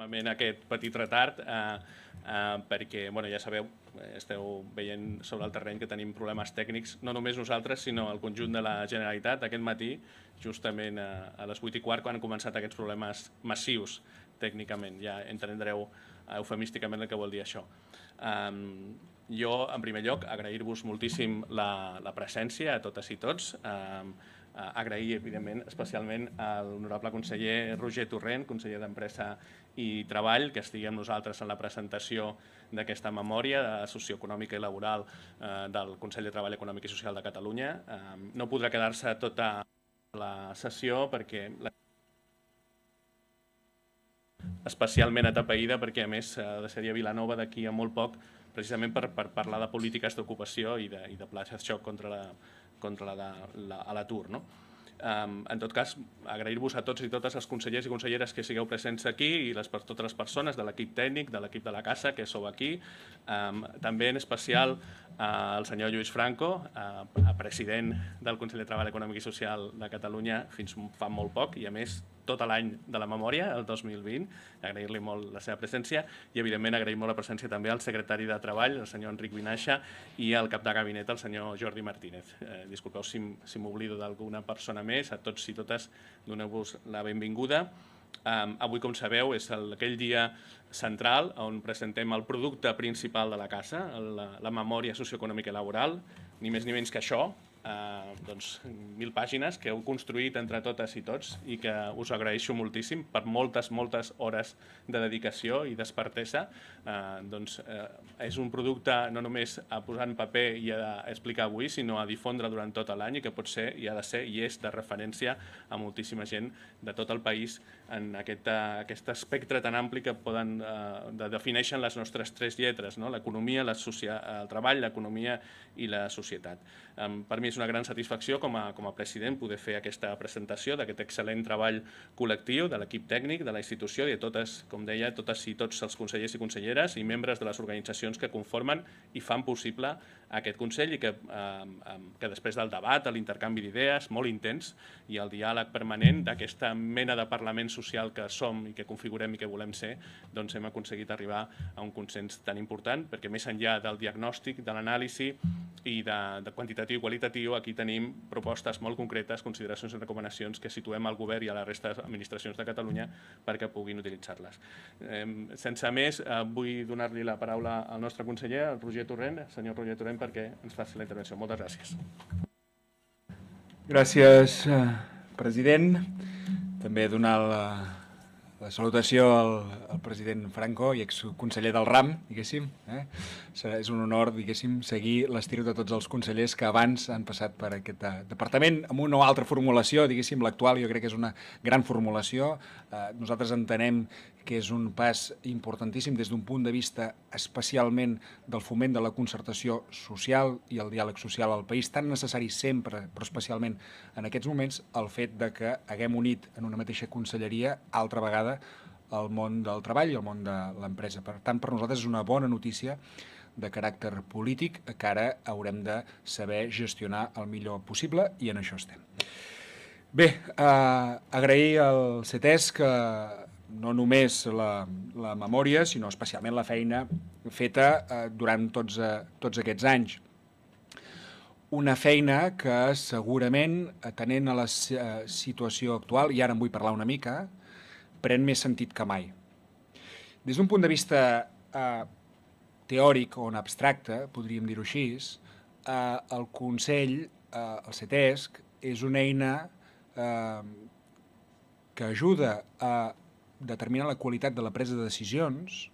enormement aquest petit retard perquè, ja sabeu, esteu veient sobre el terreny que tenim problemes tècnics, no només nosaltres, sinó el conjunt de la Generalitat. Aquest matí, justament a les 8:15, quan han començat aquests problemes massius tècnicament. Ja entendreu eufemísticament el que vol dir això. Jo, en primer lloc, agrair-vos moltíssim la presència a totes i tots, agrair, evidentment, especialment a l'honorable conseller Roger Torrent, conseller d'Empresa i Treball, que estigui amb nosaltres en la presentació d'aquesta memòria socioeconòmica i laboral del Consell de Treball Econòmic i Social de Catalunya. No podrà quedar-se tota la sessió perquè especialment atapeïda, perquè a més ha de ser a Vilanova d'aquí a molt poc, precisament per parlar de polítiques d'ocupació i de plans de xoc contra l'atur. En tot cas, agrair-vos a tots i totes els consellers i conselleres que sigueu presents aquí i totes les persones de l'equip tècnic, de l'equip de la casa que sou aquí. També en especial al senyor Lluís Franco, president del Consell de Treball Econòmic i Social de Catalunya fins fa molt poc i a més tot l'any de la memòria, el 2020, agrair-li molt la seva presència i evidentment agrair molt la presència també al secretari de Treball, el senyor Enric Vinaixa, i al cap de gabinet, el senyor Jordi Martínez. Disculpeu si m'oblido d'alguna persona més, a tots i totes doneu-vos la benvinguda. Avui, com sabeu, és aquell dia central on presentem el producte principal de la casa, la memòria socioeconòmica i laboral, ni més ni menys que això, 1.000 pàgines que heu construït entre totes i tots i que us agraeixo moltíssim per moltes hores de dedicació i d'expertesa. És un producte no només a posar en paper i a explicar avui, sinó a difondre durant tot l'any i que pot ser, i ha de ser, i és de referència a moltíssima gent de tot el país en aquest espectre tan ampli que defineixen les nostres 3 lletres, l'economia, el treball, l'economia i la societat. Per mi és una gran satisfacció com a president poder fer aquesta presentació d'aquest excel·lent treball col·lectiu de l'equip tècnic de la institució i de totes, com deia, totes i tots els consellers i conselleres i membres de les organitzacions que conformen i fan possible aquest Consell i que després del debat, l'intercanvi d'idees molt intens i el diàleg permanent d'aquesta mena de Parlament social que som i que configurem i que volem ser, doncs hem aconseguit arribar a un consens tan important perquè més enllà del diagnòstic, de l'anàlisi i de quantitatiu i qualitatiu, aquí tenim propostes molt concretes, consideracions i recomanacions que situem al govern i a la resta d'administracions de Catalunya perquè puguin utilitzar-les. Sense més, vull donar-li la paraula al nostre conseller, el Roger Torrent, senyor Roger Torrent, perquè ens faci la intervenció. Moltes gràcies. Gràcies, president. També donar la salutació al president Franco i exconseller del RAM, diguéssim. És un honor, diguéssim, seguir l'estil de tots els consellers que abans han passat per aquest departament amb una o altra formulació, diguéssim, l'actual jo crec que és una gran formulació. Nosaltres entenem que és un pas importantíssim des d'un punt de vista especialment del foment de la concertació social i el diàleg social al país, tan necessari sempre, però especialment en aquests moments, el fet de que haguem unit en una mateixa conselleria altra vegada el món del treball i el món de l'empresa. Per tant, per nosaltres és una bona notícia de caràcter polític que ara haurem de saber gestionar el millor possible i en això estem. Bé, agrair al CETESC no només la memòria, sinó especialment la feina feta durant tots aquests anys. Una feina que segurament, atenent a la situació actual, i ara en vull parlar una mica, pren més sentit que mai. Des d'un punt de vista teòric o abstracte, podríem dir-ho així, el Consell, el CETESC, és una eina que ajuda a determinar la qualitat de la presa de decisions.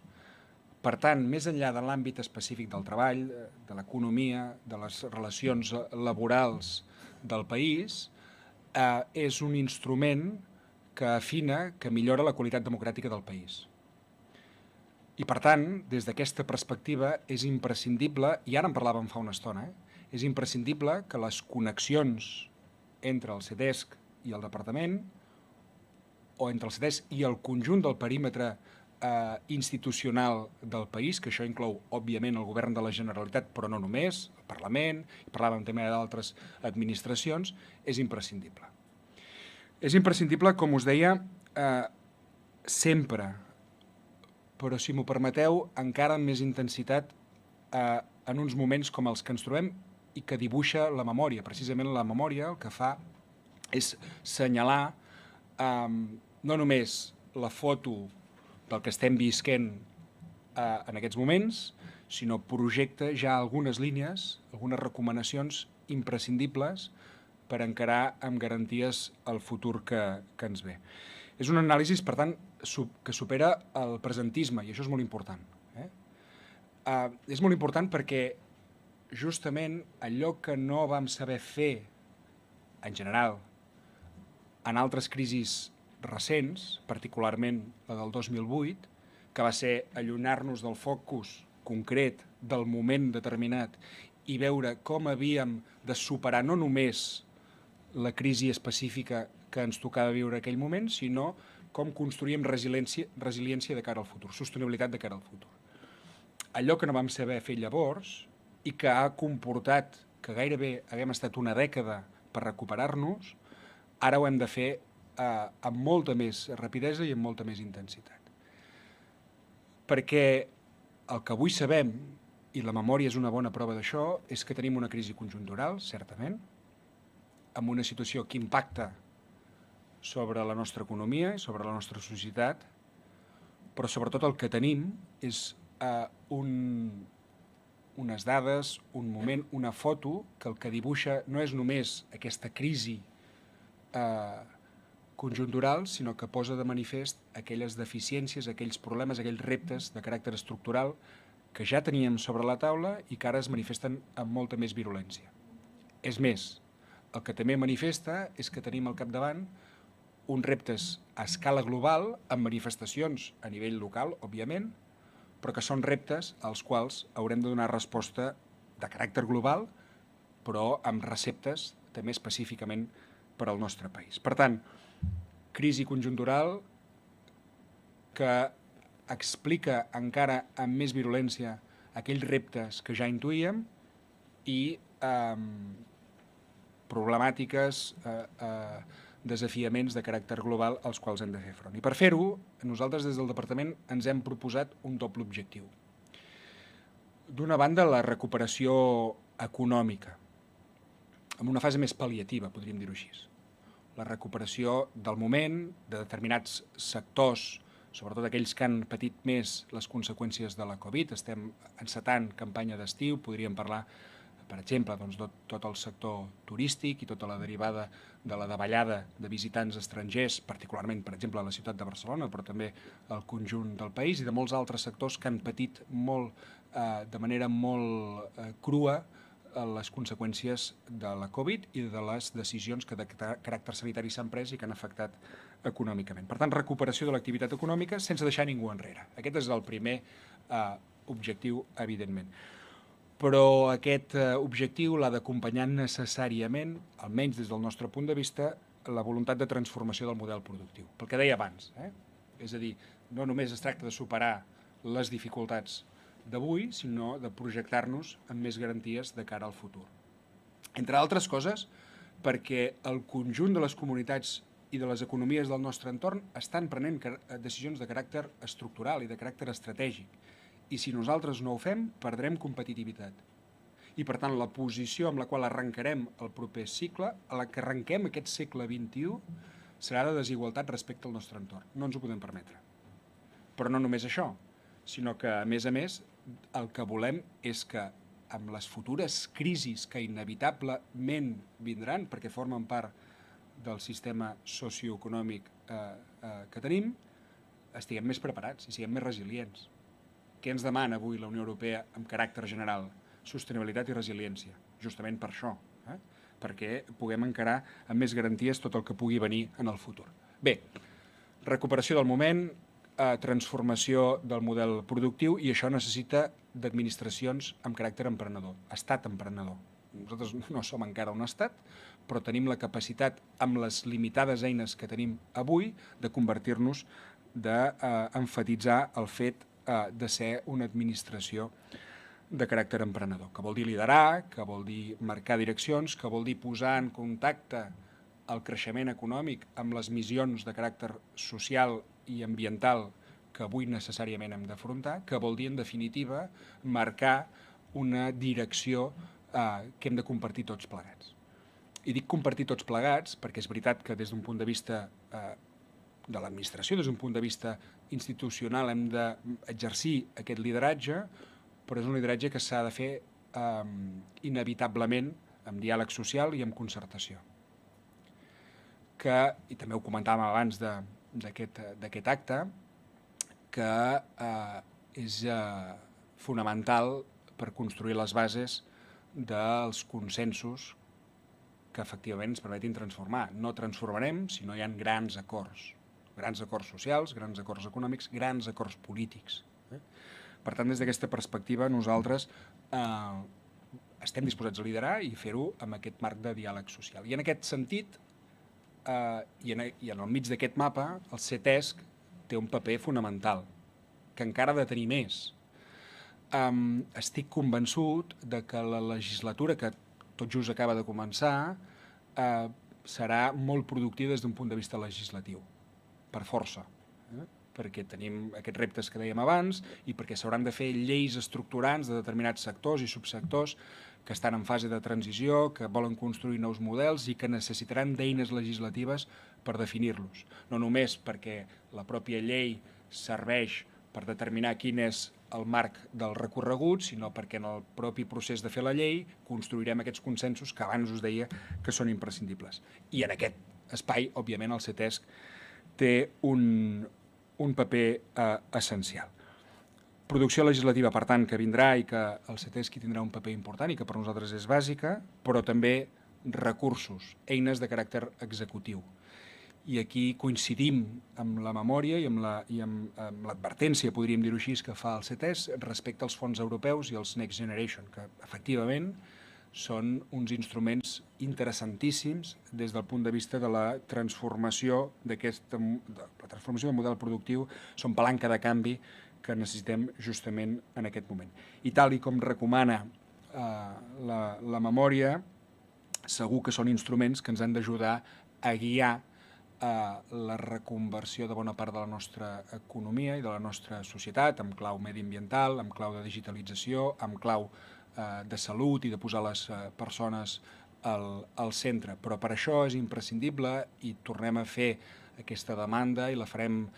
Per tant, més enllà de l'àmbit específic del treball, de l'economia, de les relacions laborals del país, és un instrument que afina, que millora la qualitat democràtica del país. I per tant, des d'aquesta perspectiva, és imprescindible, i ara en parlàvem fa una estona, és imprescindible que les connexions entre el CETESC i el departament, o entre el CETESC i el conjunt del perímetre institucional del país, que això inclou, òbviament, el govern de la Generalitat, però no només, el Parlament, parlàvem també d'altres administracions, és imprescindible. És imprescindible, com us deia, sempre però si m'ho permeteu, encara amb més intensitat en uns moments com els que ens trobem i que dibuixa la memòria. Precisament la memòria el que fa és assenyalar no només la foto del que estem visquent en aquests moments, sinó projecta ja algunes línies, algunes recomanacions imprescindibles per encarar amb garanties el futur que ens ve. És un anàlisi, per tant, que supera el presentisme, i això és molt important. És molt important perquè justament allò que no vam saber fer, en general, en altres crisis recents, particularment la del 2008, que va ser allunyar-nos del focus concret del moment determinat i veure com havíem de superar no només la crisi específica que ens tocava viure en aquell moment, sinó com construïm resiliència de cara al futur, sostenibilitat de cara al futur. Allò que no vam saber fer llavors i que ha comportat que gairebé haguem estat una dècada per recuperar-nos, ara ho hem de fer amb molta més rapidesa i amb molta més intensitat. Perquè el que avui sabem, i la memòria és una bona prova d'això, és que tenim una crisi conjuntural, certament, amb una situació que impacta sobre la nostra economia i sobre la nostra societat, però sobretot el que tenim és unes dades, un moment, una foto, que el que dibuixa no és només aquesta crisi conjuntural, sinó que posa de manifest aquelles deficiències, aquells problemes, aquells reptes de caràcter estructural que ja teníem sobre la taula i que ara es manifesten amb molta més virulència. És més, el que també manifesta és que tenim al capdavant uns reptes a escala global, amb manifestacions a nivell local, òbviament, però que són reptes als quals haurem de donar resposta de caràcter global, però amb receptes també específicament per al nostre país. Per tant, crisi conjuntural que explica encara amb més virulència aquells reptes que ja intuïem i problemàtiques, desafiaments de caràcter global als quals hem de fer front. I per fer-ho, nosaltres des del departament ens hem proposat un doble objectiu. D'una banda, la recuperació econòmica, amb una fase més pal·liativa, podríem dir-ho així. La recuperació del moment, de determinats sectors, sobretot aquells que han patit més les conseqüències de la Covid. Estem encetant campanya d'estiu, podríem parlar, per exemple, doncs, de tot el sector turístic i tota la derivada de la davallada de visitants estrangers, particularment, per exemple, a la ciutat de Barcelona, però també al conjunt del país, i de molts altres sectors que han patit de manera molt crua les conseqüències de la Covid i de les decisions que de caràcter sanitari s'han pres i que han afectat econòmicament. Per tant, recuperació de l'activitat econòmica sense deixar ningú enrere. Aquest és el primer objectiu, evidentment. Però aquest objectiu l'ha d'acompanyar necessàriament, almenys des del nostre punt de vista, la voluntat de transformació del model productiu. Pel que deia abans, és a dir, no només es tracta de superar les dificultats d'avui, sinó de projectar-nos amb més garanties de cara al futur. Entre altres coses, perquè el conjunt de les comunitats i de les economies del nostre entorn estan prenent decisions de caràcter estructural i de caràcter estratègic. I si nosaltres no ho fem, perdrem competitivitat. I per tant, la posició amb la qual arrencarem el proper cicle, a la que arrenquem aquest segle XXI, serà de desigualtat respecte al nostre entorn. No ens ho podem permetre. Però no només això, sinó que, a més, el que volem és que amb les futures crisis que inevitablement vindran, perquè formen part del sistema socioeconòmic que tenim, estiguem més preparats i siguem més resilients. Què ens demana avui la Unió Europea amb caràcter general? Sostenibilitat i resiliència, justament per això, perquè puguem encarar amb més garanties tot el que pugui venir en el futur. Bé, recuperació del moment, transformació del model productiu, i això necessita d'administracions amb caràcter emprenedor, estat emprenedor. Nosaltres no som encara un estat, però tenim la capacitat, amb les limitades eines que tenim avui, de convertir-nos, d'emfatitzar el fet de ser una administració de caràcter emprenedor, que vol dir liderar, que vol dir marcar direccions, que vol dir posar en contacte el creixement econòmic amb les missions de caràcter social i ambiental que avui necessàriament hem d'afrontar, que vol dir, en definitiva, marcar una direcció que hem de compartir tots plegats. I dic compartir tots plegats perquè és veritat que des d'un punt de vista de l'administració, des d'un punt de vista institucional, hem d'exercir aquest lideratge, però és un lideratge que s'ha de fer inevitablement amb diàleg social i amb concertació. I també ho comentàvem abans d'aquest acte, que és fonamental per construir les bases dels consensos que efectivament ens permetin transformar. No transformarem si no hi ha grans acords socials, grans acords econòmics, grans acords polítics. Per tant, des d'aquesta perspectiva, nosaltres estem disposats a liderar i fer-ho amb aquest marc de diàleg social. I en aquest sentit, i en el mig d'aquest mapa, el CETESC té un paper fonamental, que encara ha de tenir més. Estic convençut de que la legislatura que tot just acaba de començar serà molt productiva des d'un punt de vista legislatiu, per força, perquè tenim aquests reptes que dèiem abans i perquè s'hauran de fer lleis estructurants de determinats sectors i subsectors que estan en fase de transició, que volen construir nous models i que necessitaran d'eines legislatives per definir-los. No només perquè la pròpia llei serveix per determinar quin és el marc del recorregut, sinó perquè en el propi procés de fer la llei construirem aquests consensos que abans us deia que són imprescindibles. I en aquest espai, òbviament, el CETESC té un paper essencial. Producció legislativa, per tant, que vindrà i que el CETESC hi tindrà un paper important i que per nosaltres és bàsica, però també recursos, eines de caràcter executiu. I aquí coincidim amb la memòria i amb l'advertència, podríem dir-ho així, que fa el CETESC respecte als fons europeus i als Next Generation, que efectivament són uns instruments interessantíssims des del punt de vista de la transformació del model productiu, són palanca de canvi que necessitem justament en aquest moment. I tal i com recomana la memòria, segur que són instruments que ens han d'ajudar a guiar la reconversió de bona part de la nostra economia i de la nostra societat, amb clau mediambiental, amb clau de digitalització, amb clau de salut i de posar les persones al centre. Però per això és imprescindible, i tornem a fer aquesta demanda i la farem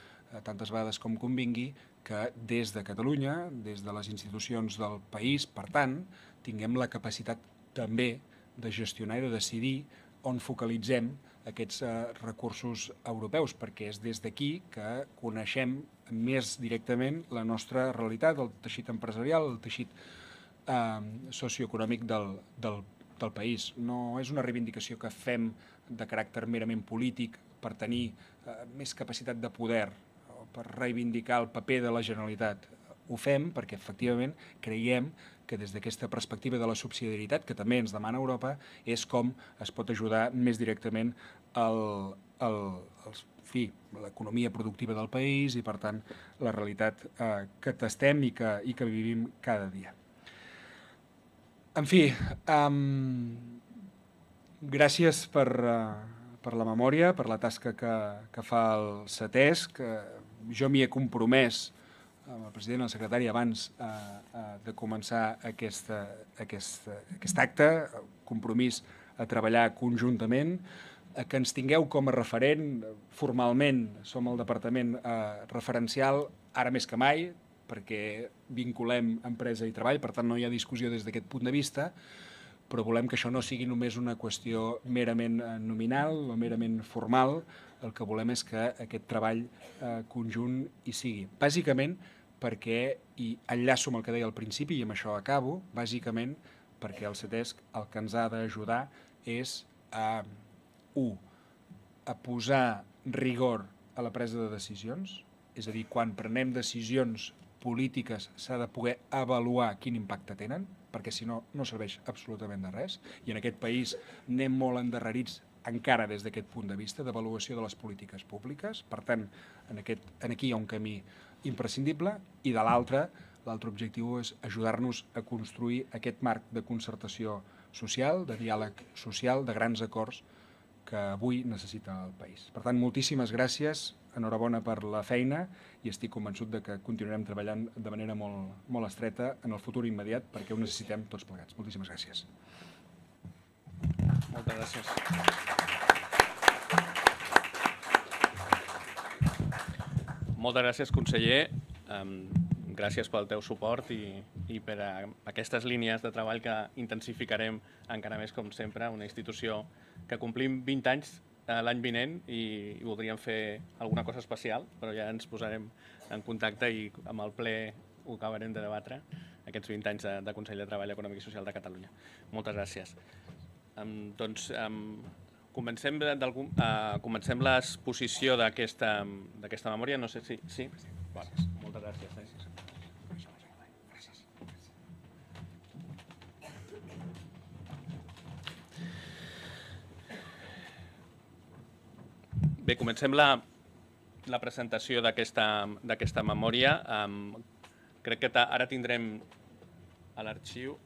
tantes vegades com convingui, que des de Catalunya, des de les institucions del país, per tant, tinguem la capacitat també de gestionar i de decidir on focalitzem aquests recursos europeus, perquè és des d'aquí que coneixem més directament la nostra realitat, el teixit empresarial, el teixit socioeconòmic del país. No és una reivindicació que fem de caràcter merament polític per tenir més capacitat de poder o per reivindicar el paper de la Generalitat. Ho fem perquè efectivament creiem que des d'aquesta perspectiva de la subsidiarietat, que també ens demana Europa, és com es pot ajudar més directament l'economia productiva del país i, per tant, la realitat que tastem i que vivim cada dia. En fi, gràcies per la memòria, per la tasca que fa el CETESC. Jo m'hi he compromès amb el president i el secretari abans de començar aquest acte, compromís a treballar conjuntament, que ens tingueu com a referent. Formalment som el departament referencial, ara més que mai, perquè vinculem empresa i treball, per tant no hi ha discussió des d'aquest punt de vista, però volem que això no sigui només una qüestió merament nominal o merament formal. El que volem és que aquest treball conjunt hi sigui. Bàsicament perquè, i enllaço amb el que deia al principi i amb això acabo, bàsicament perquè el CETESC el que ens ha d'ajudar és a posar rigor a la presa de decisions, és a dir, quan prenem decisions polítiques s'ha de poder avaluar quin impacte tenen, perquè si no, no serveix absolutament de res, i en aquest país anem molt endarrerits encara des d'aquest punt de vista d'avaluació de les polítiques públiques. Per tant, aquí hi ha un camí imprescindible, i de l'altre objectiu és ajudar-nos a construir aquest marc de concertació social, de diàleg social, de grans acords que avui necessita el país. Per tant, moltíssimes gràcies enhorabona per la feina i estic convençut de que continuarem treballant de manera molt estreta en el futur immediat perquè ho necessitem tots plegats. Moltíssimes gràcies. Moltes gràcies. Moltes gràcies, conseller. Gràcies pel teu suport i per aquestes línies de treball que intensificarem encara més, com sempre, una institució que complim 20 anys l'any vinent i voldríem fer alguna cosa especial, però ja ens posarem en contacte i amb el ple ho acabarem de debatre, aquests 20 anys de Consell de Treball Econòmic i Social de Catalunya. Moltes gràcies. Doncs comencem l'exposició d'aquesta memòria. No sé si... Sí? Moltes gràcies. Bé, comencem la presentació d'aquesta memòria. Crec que ara tindrem a l'arxiu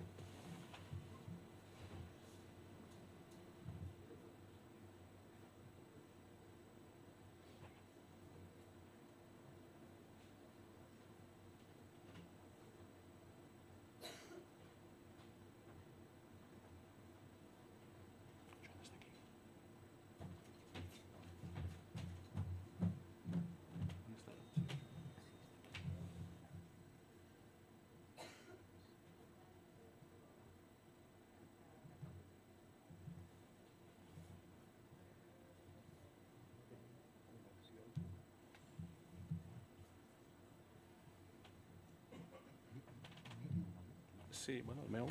sí, bueno, el meu.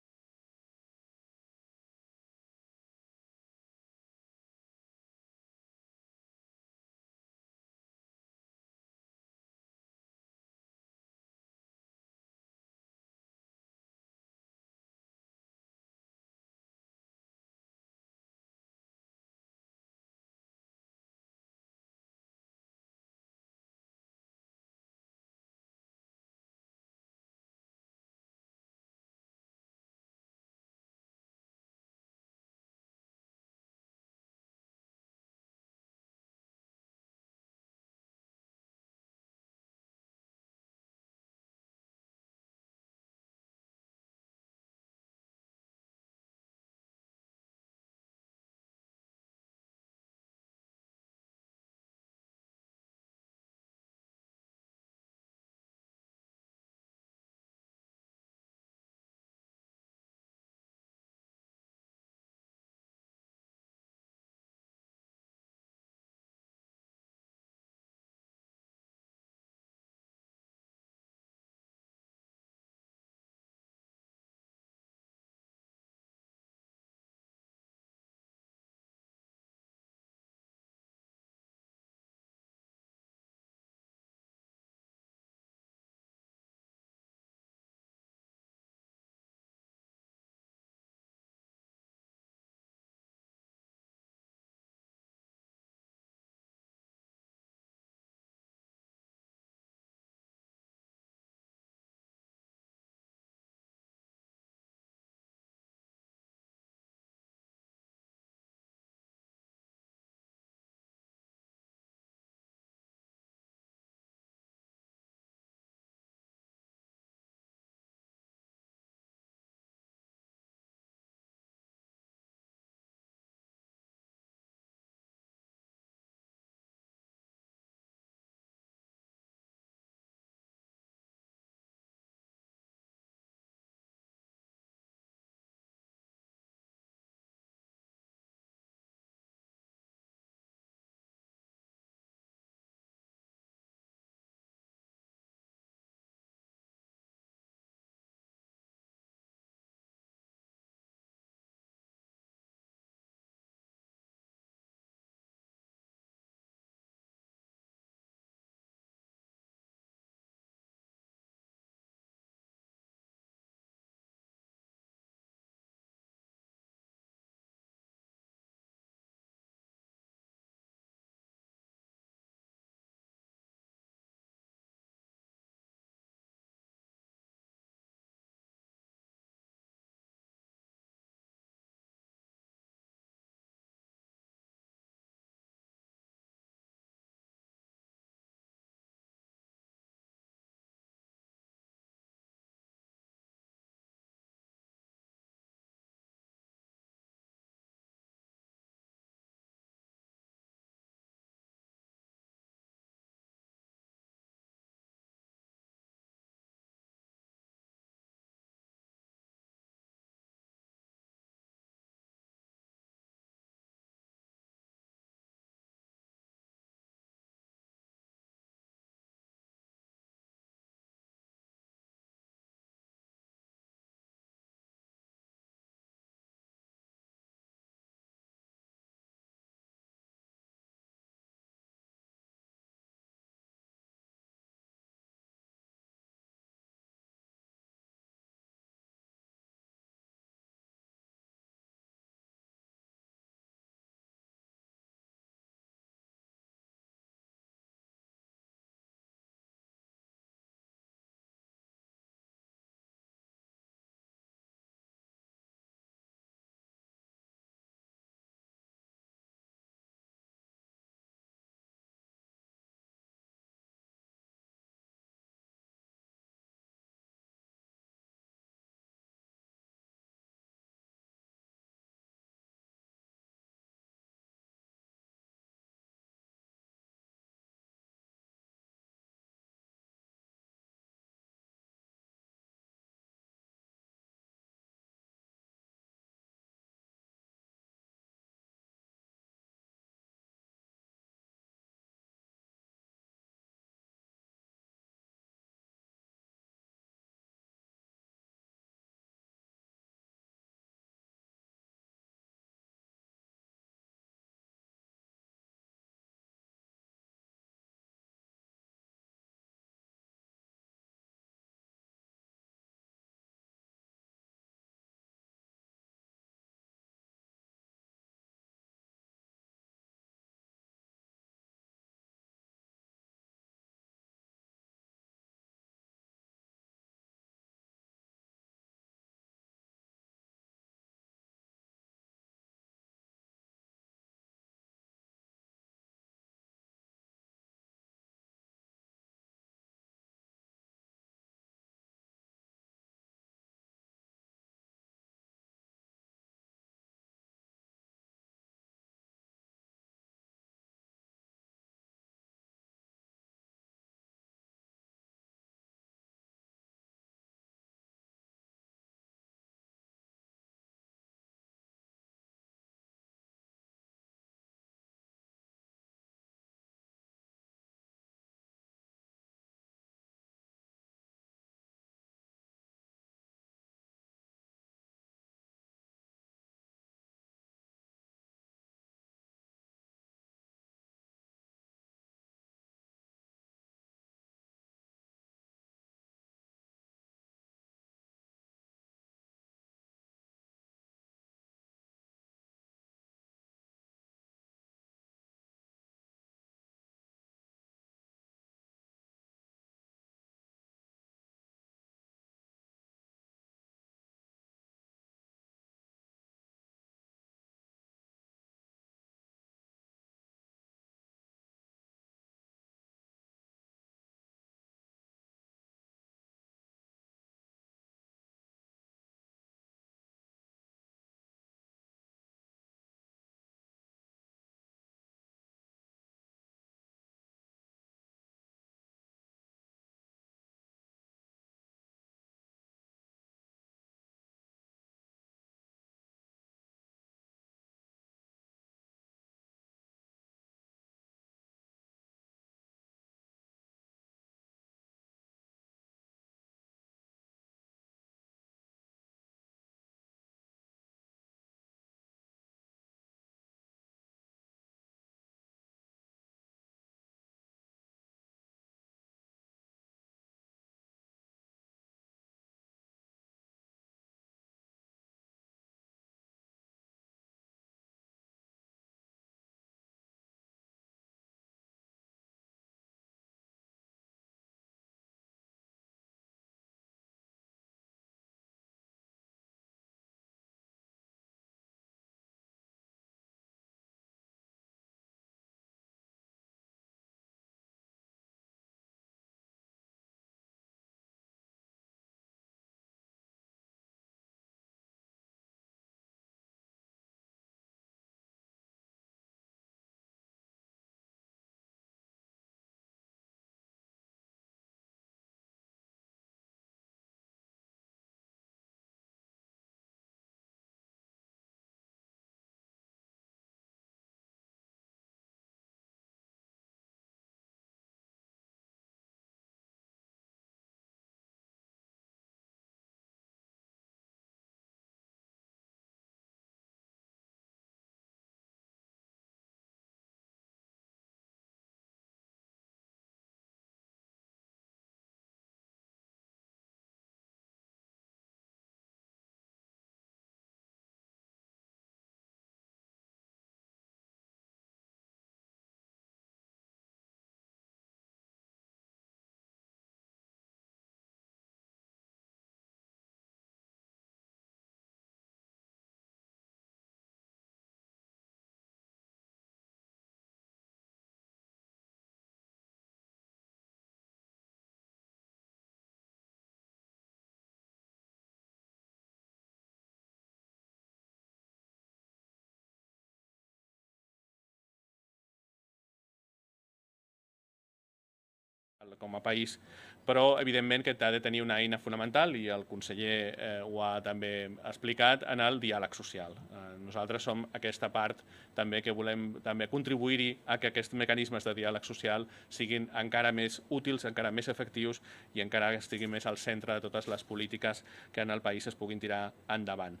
com a país, però evidentment que ha de tenir una eina fonamental, i el conseller ho ha també explicat, en el diàleg social. Nosaltres som aquesta part també que volem també contribuir-hi a que aquests mecanismes de diàleg social siguin encara més útils, encara més efectius i encara estiguin més al centre de totes les polítiques que en el país es puguin tirar endavant.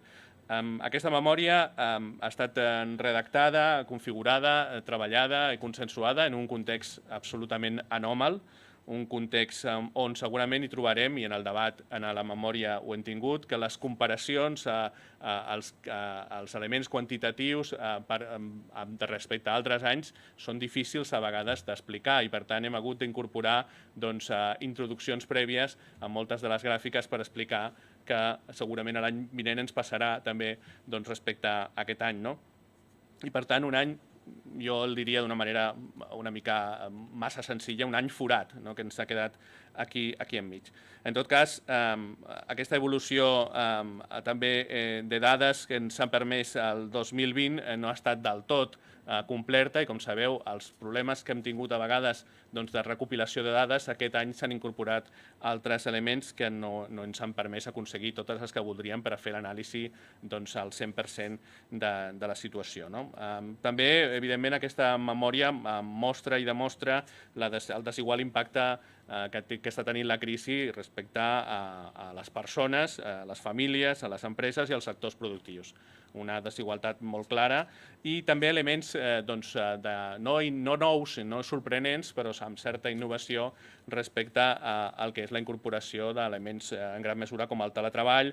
Aquesta memòria ha estat redactada, configurada, treballada i consensuada en un context absolutament anòmal, un context on segurament hi trobarem, i en el debat, en la memòria ho hem tingut, que les comparacions, els elements quantitatius respecte a altres anys són difícils a vegades d'explicar, i per tant hem hagut d'incorporar introduccions prèvies a moltes de les gràfiques per explicar que segurament l'any vinent ens passarà també respecte a aquest any. I per tant un any, jo el diria d'una manera una mica massa senzilla, un any forat, que ens ha quedat aquí enmig. En tot cas, aquesta evolució també de dades que ens han permès el 2020 no ha estat del tot completa, i com sabeu, els problemes que hem tingut a vegades de recopilació de dades, aquest any s'han incorporat altres elements que no ens han permès aconseguir totes les que voldríem per a fer l'anàlisi al 100% de la situació. També, evidentment, aquesta memòria mostra i demostra el desigual impacte que està tenint la crisi respecte a les persones, a les famílies, a les empreses i als sectors productius. Una desigualtat molt clara, i també elements no nous, no sorprenents, però amb certa innovació respecte al que és la incorporació d'elements en gran mesura com el teletreball,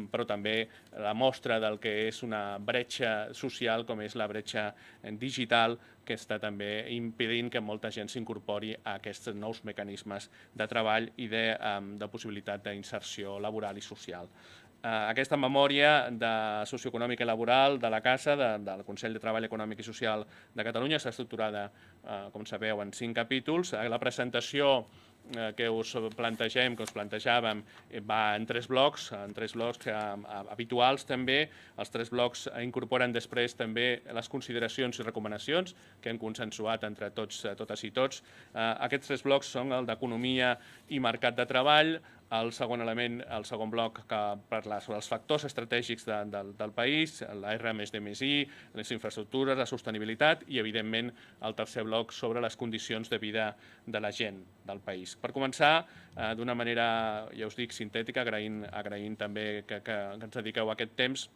però també la mostra del que és una bretxa social com és la bretxa digital, que està també impedint que molta gent s'incorpori a aquests nous mecanismes de treball i de possibilitat d'inserció laboral i social. Aquesta memòria socioeconòmica i laboral de la Casa, del Consell de Treball Econòmic i Social de Catalunya, està estructurada, com sabeu, en 5 capítols. La presentació que us plantejàvem, va en 3 blocs habituals també. Els 3 blocs incorporen després també les consideracions i recomanacions que hem consensuat entre totes i tots. Aquests 3 blocs són el d'economia i mercat de treball, el segon element, el segon bloc, que parla sobre els factors estratègics del país, la R+D+I, les infraestructures, la sostenibilitat, i, evidentment, el tercer bloc sobre les condicions de vida de la gent del país. Per començar, d'una manera, ja us dic, sintètica, agraint també que ens dediqueu aquest temps,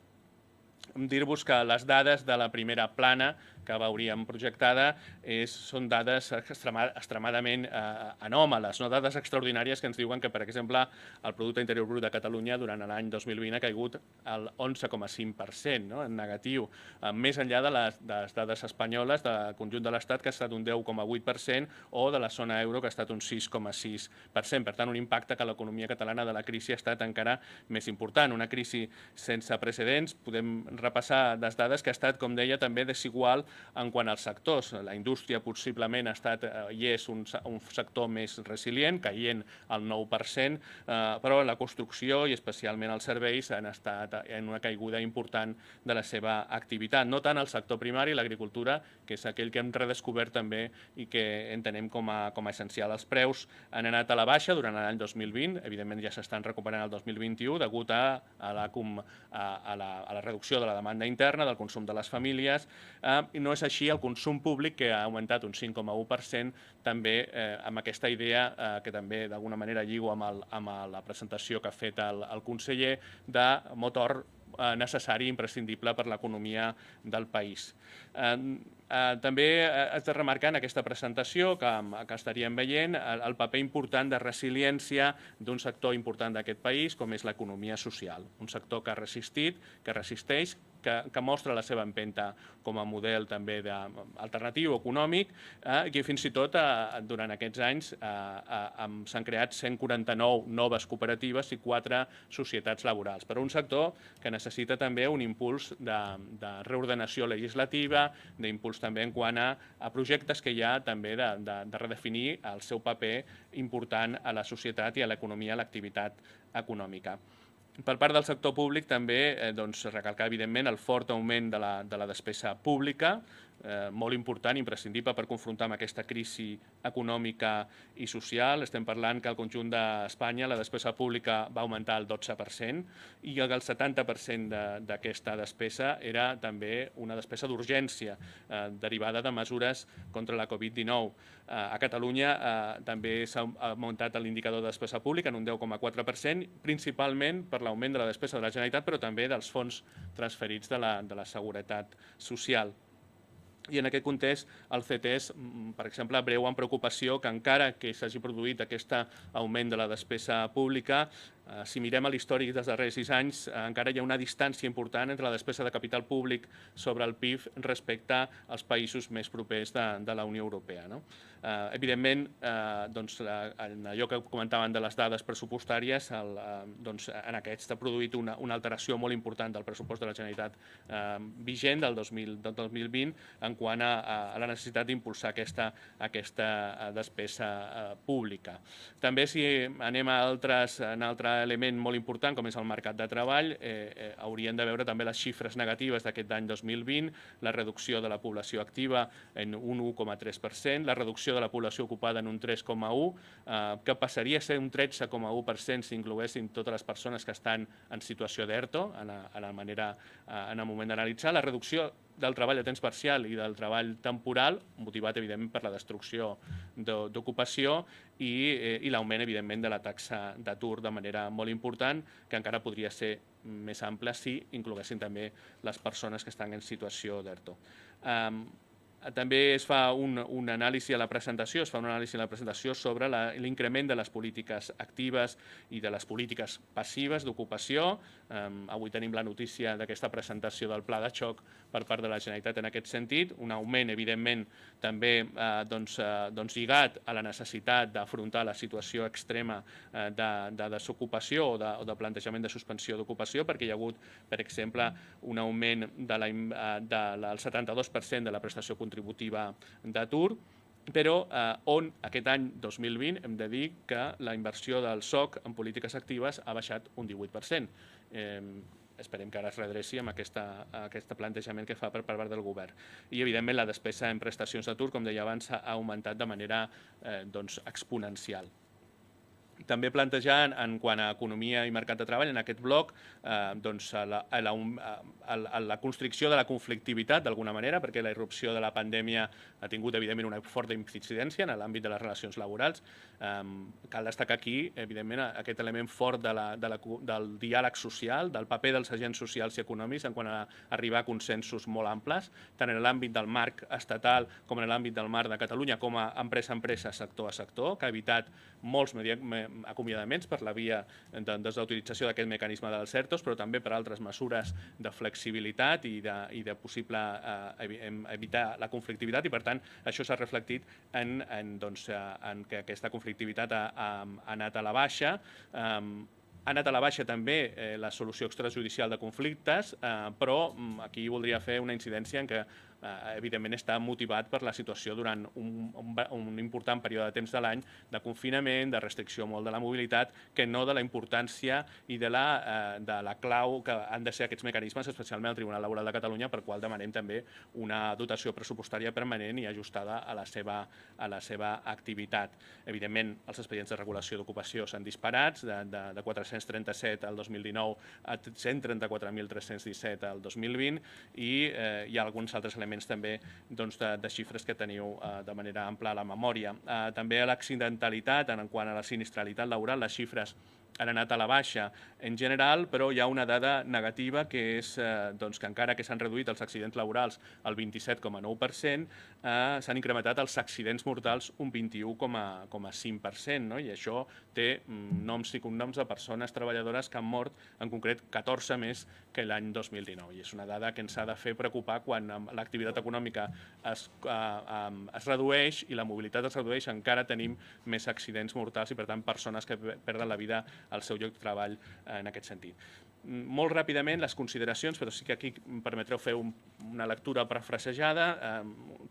dir-vos que les dades de la primera plana que veuríem projectada són dades extremadament anòmales, dades extraordinàries que ens diuen que, per exemple, el Producte Interior Brut de Catalunya durant l'any 2020 ha caigut el 11,5% en negatiu, més enllà de les dades espanyoles del conjunt de l'Estat, que ha estat un 10,8%, o de la zona euro, que ha estat un 6,6%. Per tant, un impacte que l'economia catalana de la crisi ha estat encara més important. Una crisi sense precedents. Podem repassar les dades, que ha estat, com deia, també desigual en quant als sectors. La indústria possiblement ha estat i és un sector més resilient, caient el 9%, però la construcció i especialment els serveis han estat en una caiguda important de la seva activitat. No tant el sector primari, l'agricultura, que és aquell que hem redescobert també i que entenem com a essencial. Els preus han anat a la baixa durant l'any 2020, evidentment ja s'estan recuperant el 2021 degut a la reducció de la demanda interna, del consum de les famílies, i no és així el consum públic, que ha augmentat un 5,1%, també amb aquesta idea que també d'alguna manera lligo amb la presentació que ha fet el conseller, de motor necessari i imprescindible per l'economia del país. També has de remarcar en aquesta presentació que estaríem veient el paper important de resiliència d'un sector important d'aquest país, com és l'economia social. Un sector que ha resistit, que resisteix, que mostra la seva empenta com a model també alternatiu econòmic, i fins i tot durant aquests anys s'han creat 149 noves cooperatives i 4 societats laborals. Però un sector que necessita també un impuls de reordenació legislativa, d'impuls també en quant a projectes que hi ha també de redefinir el seu paper important a la societat i a l'economia, a l'activitat econòmica. Per part del sector públic també recalcar, evidentment, el fort augment de la despesa pública, molt important, imprescindible per confrontar amb aquesta crisi econòmica i social. Estem parlant que al conjunt d'Espanya la despesa pública va augmentar el 12% i el 70% d'aquesta despesa era també una despesa d'urgència derivada de mesures contra la Covid-19. A Catalunya també s'ha augmentat l'indicador de despesa pública en un 10,4%, principalment per l'augment de la despesa de la Generalitat, però també dels fons transferits de la Seguretat Social. I en aquest context el CETES, per exemple, veu amb preocupació que encara que s'hagi produït aquest augment de la despesa pública, si mirem a l'històric dels darrers 6 anys, encara hi ha una distància important entre la despesa de capital públic sobre el PIB respecte als països més propers de la Unió Europea. Evidentment, en allò que comentaven de les dades pressupostàries, en aquest s'ha produït una alteració molt important del pressupost de la Generalitat vigent del 2020 en quant a la necessitat d'impulsar aquesta despesa pública. També si anem a un altre element molt important com és el mercat de treball, hauríem de veure també les xifres negatives d'aquest any 2020, la reducció de la població activa en un 1,3%, la reducció de la població ocupada en un 3,1%, que passaria a ser un 13,1% si incloguessin totes les persones que estan en situació d'ERTO, en el moment d'analitzar, la reducció del treball a temps parcial i del treball temporal, motivat evidentment per la destrucció d'ocupació i l'augment evidentment de la taxa d'atur de manera molt important, que encara podria ser més ampla si incloguessin també les persones que estan en situació d'ERTO. També es fa un anàlisi a la presentació, sobre l'increment de les polítiques actives i de les polítiques passives d'ocupació. Avui tenim la notícia d'aquesta presentació del pla de xoc per part de la Generalitat en aquest sentit, un augment evidentment també lligat a la necessitat d'afrontar la situació extrema de desocupació o de plantejament de suspensió d'ocupació, perquè hi ha hagut, per exemple, un augment del 72% de la prestació contributiva d'atur, però on aquest any 2020 hem de dir que la inversió del SOC en polítiques actives ha baixat un 18%. Esperem que ara es redreci amb aquest plantejament que fa per part del govern. I, evidentment, la despesa en prestacions d'atur, com deia abans, ha augmentat de manera exponencial. També plantejar, en quant a economia i mercat de treball, en aquest bloc, la constricció de la conflictivitat, d'alguna manera, perquè la irrupció de la pandèmia ha tingut, evidentment, una forta incidència en l'àmbit de les relacions laborals. Cal destacar aquí, evidentment, aquest element fort del diàleg social, del paper dels agents socials i econòmics en quant a arribar a consensos molt amples, tant en l'àmbit del marc estatal com en l'àmbit del marc de Catalunya, com a empresa a empresa, sector a sector, que ha evitat molts acomiadaments per la via de desutilització d'aquest mecanisme dels ERTOs, però també per altres mesures de flexibilitat i de possible evitar la conflictivitat, i per tant això s'ha reflectit en que aquesta conflictivitat ha anat a la baixa. Ha anat a la baixa també la solució extrajudicial de conflictes, però aquí voldria fer una incidència en què evidentment està motivat per la situació durant un important període de temps de l'any de confinament, de restricció molt de la mobilitat, que no de la importància i de la clau que han de ser aquests mecanismes, especialment el Tribunal Laboral de Catalunya, per qual demanem també una dotació pressupostària permanent i ajustada a la seva activitat. Evidentment, els expedients de regulació d'ocupació s'han disparat, de 437 al 2019 a 134.317 al 2020, i hi ha alguns altres elements també de xifres que teniu de manera ampla a la memòria. També a l'accidentalitat, en quant a la sinistralitat laboral, les xifres han anat a la baixa en general, però hi ha una dada negativa, que és que encara que s'han reduït els accidents laborals al 27,9%, s'han incrementat els accidents mortals un 21,5%, i això té noms i cognoms de persones treballadores que han mort, en concret 14 més que l'any 2019, i és una dada que ens ha de fer preocupar quan l'activitat econòmica es redueix i la mobilitat es redueix, encara tenim més accidents mortals i, per tant, persones que perden la vida al seu lloc de treball en aquest sentit. Molt ràpidament, les consideracions, però sí que aquí em permetreu fer una lectura parafrasejada.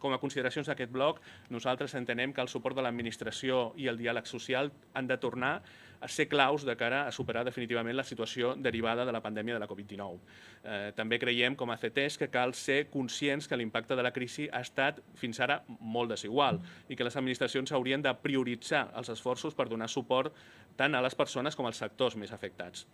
Com a consideracions d'aquest bloc, nosaltres entenem que el suport de l'administració i el diàleg social han de tornar a ser claus de cara a superar definitivament la situació derivada de la pandèmia de la Covid-19. També creiem, com a CETES, que cal ser conscients que l'impacte de la crisi ha estat fins ara molt desigual i que les administracions haurien de prioritzar els esforços per donar suport tant a les persones com als sectors més afectats.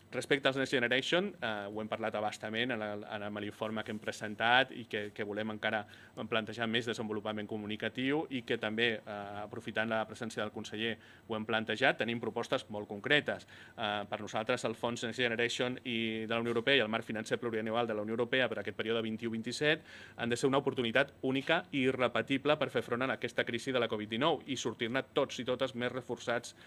Respecte als Next Generation, ho hem parlat a bastament amb l'informe que hem presentat i que volem encara plantejar més desenvolupament comunicatiu i que també, aprofitant la presència del conseller, ho hem plantejat. Tenim propostes molt concretes. Per nosaltres, el Fons Next Generation de la Unió Europea i el marc financer plurianual de la Unió Europea per aquest període 21-27 han de ser una oportunitat única i irrepetible per fer front a aquesta crisi de la Covid-19 i sortir-ne tots i totes més reforçats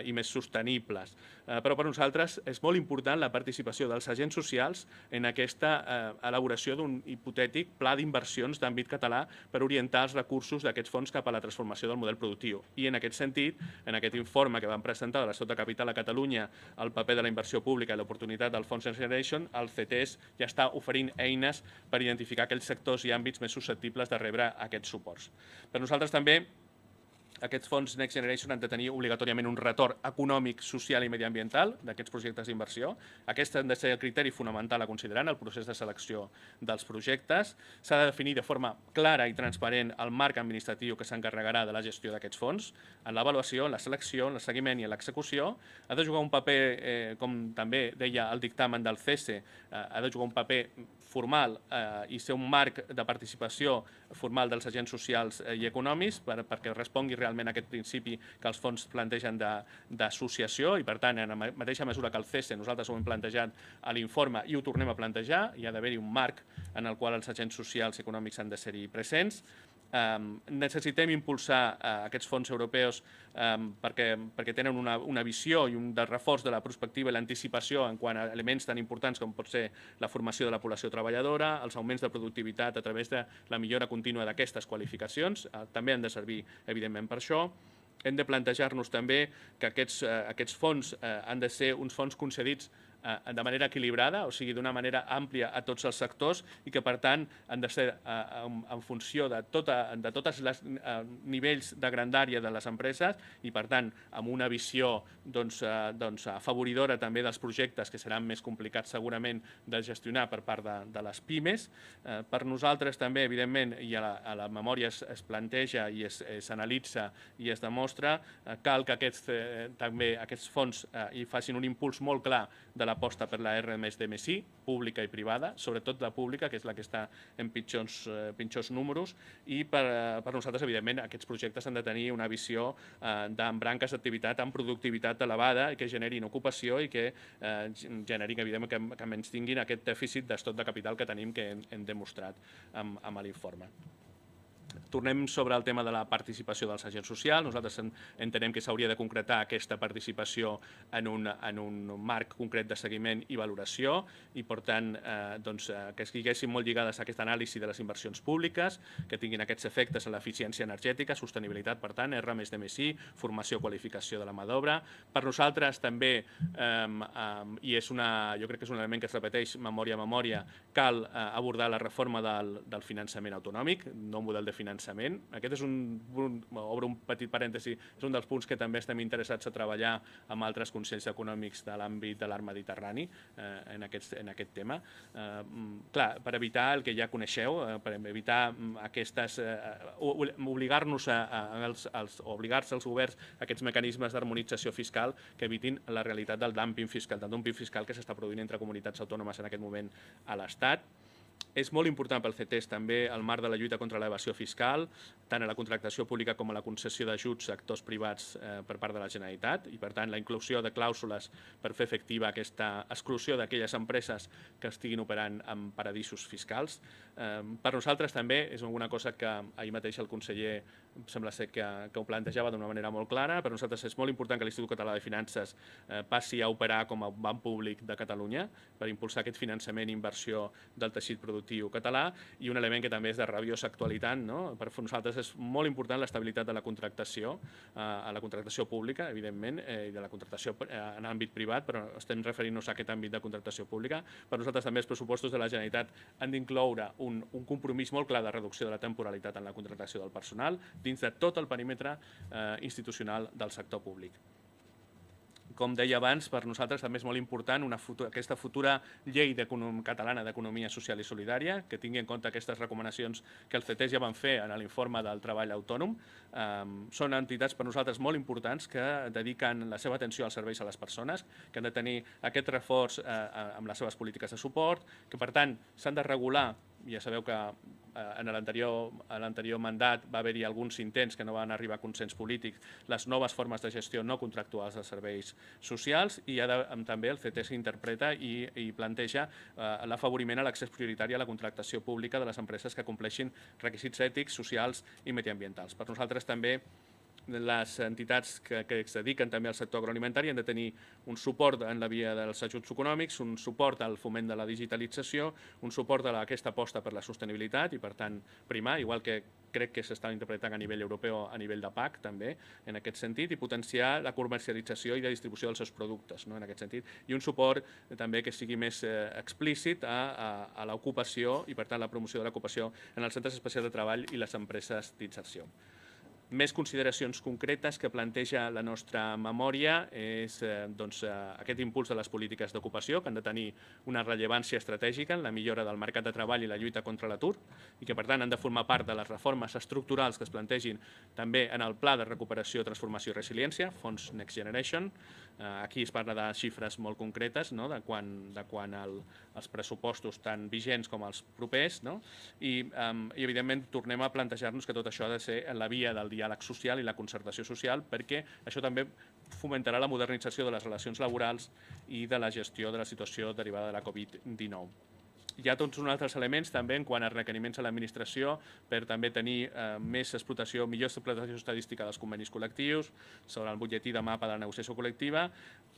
i més sostenibles. Però per nosaltres és molt important la participació dels agents socials en aquesta elaboració d'un hipotètic pla d'inversions d'àmbit català per orientar els recursos d'aquests fons cap a la transformació del model productiu. I en aquest sentit, en aquest informe que vam presentar de l'Estat de Capital a Catalunya, el paper de la inversió pública i l'oportunitat del Fons Next Generation, el CETES ja està oferint eines per identificar aquells sectors i àmbits més susceptibles de rebre aquests suports. Per nosaltres també, aquests fons Next Generation han de tenir obligatòriament un retorn econòmic, social i mediambiental d'aquests projectes d'inversió. Aquest ha de ser el criteri fonamental a considerar en el procés de selecció dels projectes. S'ha de definir de forma clara i transparent el marc administratiu que s'encarregarà de la gestió d'aquests fons. En l'avaluació, en la selecció, en el seguiment i en l'execució ha de jugar un paper, com també deia el dictamen del CESE, ha de jugar un paper formal i ser un marc de participació formal dels agents socials i econòmics perquè respongui realment a aquest principi que els fons plantegen d'associació i, per tant, en la mateixa mesura que el CESE nosaltres ho hem plantejat a l'informe i ho tornem a plantejar, hi ha d'haver-hi un marc en el qual els agents socials i econòmics han de ser-hi presents. Necessitem impulsar aquests fons europeus perquè tenen una visió i un reforç de la prospectiva i l'anticipació en quant a elements tan importants com pot ser la formació de la població treballadora, els augments de productivitat a través de la millora contínua d'aquestes qualificacions, també han de servir, evidentment, per això. Hem de plantejar-nos també que aquests fons han de ser uns fons concedits de manera equilibrada, o sigui, d'una manera àmplia a tots els sectors i que, per tant, han de ser en funció de tots els nivells de grandària de les empreses i, per tant, amb una visió afavoridora també dels projectes que seran més complicats segurament de gestionar per part de les pimes. Per nosaltres també, evidentment, i a la memòria es planteja i s'analitza i es demostra, cal que aquests fons hi facin un impuls molt clar de l'aposta per la R+D+I, pública i privada, sobretot la pública, que és la que està en pitjors números, i per nosaltres, evidentment, aquests projectes han de tenir una visió en branques d'activitat amb productivitat elevada i que generin ocupació i que generin, evidentment, que menys tinguin aquest dèficit d'estoc de capital que tenim, que hem demostrat amb l'informe. Tornem sobre el tema de la participació dels agents socials. Nosaltres entenem que s'hauria de concretar aquesta participació en un marc concret de seguiment i valoració i, per tant, que estiguessin molt lligades a aquesta anàlisi de les inversions públiques, que tinguin aquests efectes en l'eficiència energètica, sostenibilitat, per tant, R+D+I, formació, qualificació de la mà d'obra. Per nosaltres també, i jo crec que és un element que es repeteix memòria a memòria, cal abordar la reforma del finançament autonòmic, nou model de finançament. Aquest és obro un petit parèntesi, és un dels punts que també estem interessats a treballar amb altres consells econòmics de l'àmbit de l'art mediterrani en aquest tema. Clar, per evitar el que ja coneixeu, per evitar obligar-se als governs a aquests mecanismes d'harmonització fiscal que evitin la realitat del dumping fiscal que s'està produint entre comunitats autònomes en aquest moment a l'Estat. És molt important pel CETES també el marc de la lluita contra l'evasió fiscal, tant a la contractació pública com a la concessió d'ajuts a actors privats per part de la Generalitat i, per tant, la inclusió de clàusules per fer efectiva aquesta exclusió d'aquelles empreses que estiguin operant en paradisos fiscals. Per nosaltres també és alguna cosa que ahir mateix el conseller sembla ser que ho plantejava d'una manera molt clara. Per nosaltres és molt important que l'Institut Català de Finances passi a operar com a banc públic de Catalunya per impulsar aquest finançament i inversió del teixit productiu català, i un element que també és de rabiosa actualitat, no? Per nosaltres és molt important l'estabilitat de la contractació, a la contractació pública, evidentment, i de la contractació en àmbit privat, però estem referint-nos a aquest àmbit de contractació pública. Per nosaltres també els pressupostos de la Generalitat han d'incloure un compromís molt clar de reducció de la temporalitat en la contractació del personal dins de tot el perímetre institucional del sector públic. Com deia abans, per nosaltres també és molt important aquesta futura llei catalana d'economia social i solidària, que tingui en compte aquestes recomanacions que el CETES ja van fer en l'informe del treball autònom. Són entitats per nosaltres molt importants que dediquen la seva atenció als serveis a les persones, que han de tenir aquest reforç amb les seves polítiques de suport, que per tant s'han de regular. Ja sabeu que en l'anterior mandat va haver-hi alguns intents que no van arribar a consens polític, les noves formes de gestió no contractuals dels serveis socials, i també el CETES interpreta i planteja l'afavoriment a l'accés prioritari a la contractació pública de les empreses que compleixin requisits ètics, socials i mediambientals. Per nosaltres també les entitats que es dediquen també al sector agroalimentari han de tenir un suport en la via dels ajuts econòmics, un suport al foment de la digitalització, un suport a aquesta aposta per la sostenibilitat i, per tant, primar, igual que crec que s'està interpretant a nivell europeu, a nivell de PAC també, en aquest sentit, i potenciar la comercialització i la distribució dels seus productes, en aquest sentit, i un suport també que sigui més explícit a l'ocupació i, per tant, la promoció de l'ocupació en els centres especials de treball i les empreses d'inserció. Més consideracions concretes que planteja la nostra memòria és aquest impuls de les polítiques d'ocupació, que han de tenir una rellevància estratègica en la millora del mercat de treball i la lluita contra l'atur, i que per tant han de formar part de les reformes estructurals que es plantegin també en el Pla de Recuperació, Transformació i Resiliència, Fons Next Generation. Aquí es parla de xifres molt concretes, de quan els pressupostos tan vigents com els propers, i evidentment tornem a plantejar-nos que tot això ha de ser en la via del diàleg social i la concertació social, perquè això també fomentarà la modernització de les relacions laborals i de la gestió de la situació derivada de la Covid-19. Hi ha tots uns altres elements també en quant a requeriments a l'administració per també tenir més explotació, millor explotació estadística dels convenis col·lectius, sobre el butlletí de mapa de la negociació col·lectiva,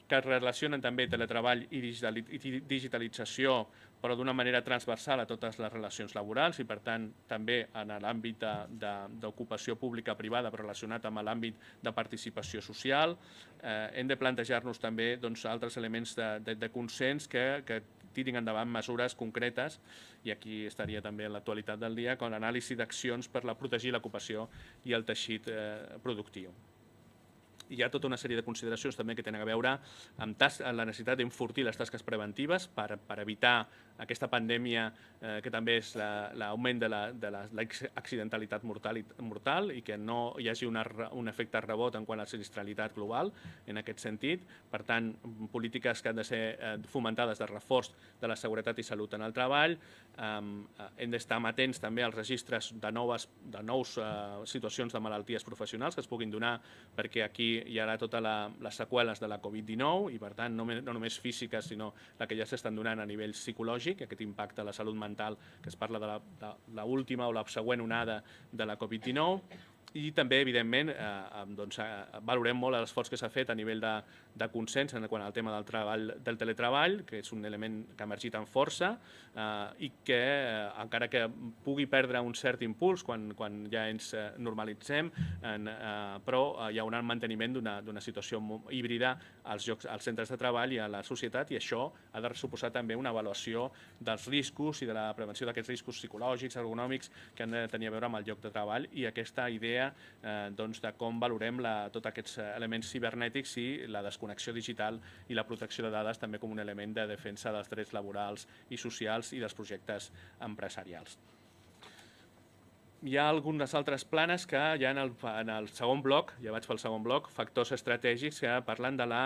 que es relacionen també teletreball i digitalització, però d'una manera transversal a totes les relacions laborals i, per tant, també en l'àmbit d'ocupació pública-privada relacionat amb l'àmbit de participació social. Hem de plantejar-nos també altres elements de consens que tirin endavant mesures concretes, i aquí estaria també en l'actualitat del dia, com l'anàlisi d'accions per protegir l'ocupació i el teixit productiu. Hi ha tota una sèrie de consideracions també que tenen a veure amb la necessitat d'enfortir les tasques preventives per evitar aquesta pandèmia que també és l'augment de l'accidentalitat mortal i que no hi hagi un efecte rebot en quant a la sinistralitat global en aquest sentit. Per tant, polítiques que han de ser fomentades de reforç de la seguretat i salut en el treball. Hem d'estar amatents també als registres de nous situacions de malalties professionals que es puguin donar, perquè aquí hi haurà totes les seqüeles de la Covid-19 i, per tant, no només físiques, sinó la que ja s'estan donant a nivell psicològic, aquest impacte a la salut mental, que es parla de l'última o la següent onada de la Covid-19. I també, evidentment, valorem molt l'esforç que s'ha fet a nivell de consens quant al tema del teletreball, que és un element que ha emergit amb força i que, encara que pugui perdre un cert impuls quan ja ens normalitzem, però hi haurà un manteniment d'una situació híbrida als centres de treball i a la societat, i això ha de suposar també una avaluació dels riscos i de la prevenció d'aquests riscos psicològics, ergonòmics, que han de tenir a veure amb el lloc de treball, i aquesta idea de com valorem tots aquests elements cibernètics i la desconnexió digital i la protecció de dades també com un element de defensa dels drets laborals i socials i dels projectes empresarials. Hi ha algunes altres planes que ja en el segon bloc, ja vaig pel segon bloc, factors estratègics que parlen de la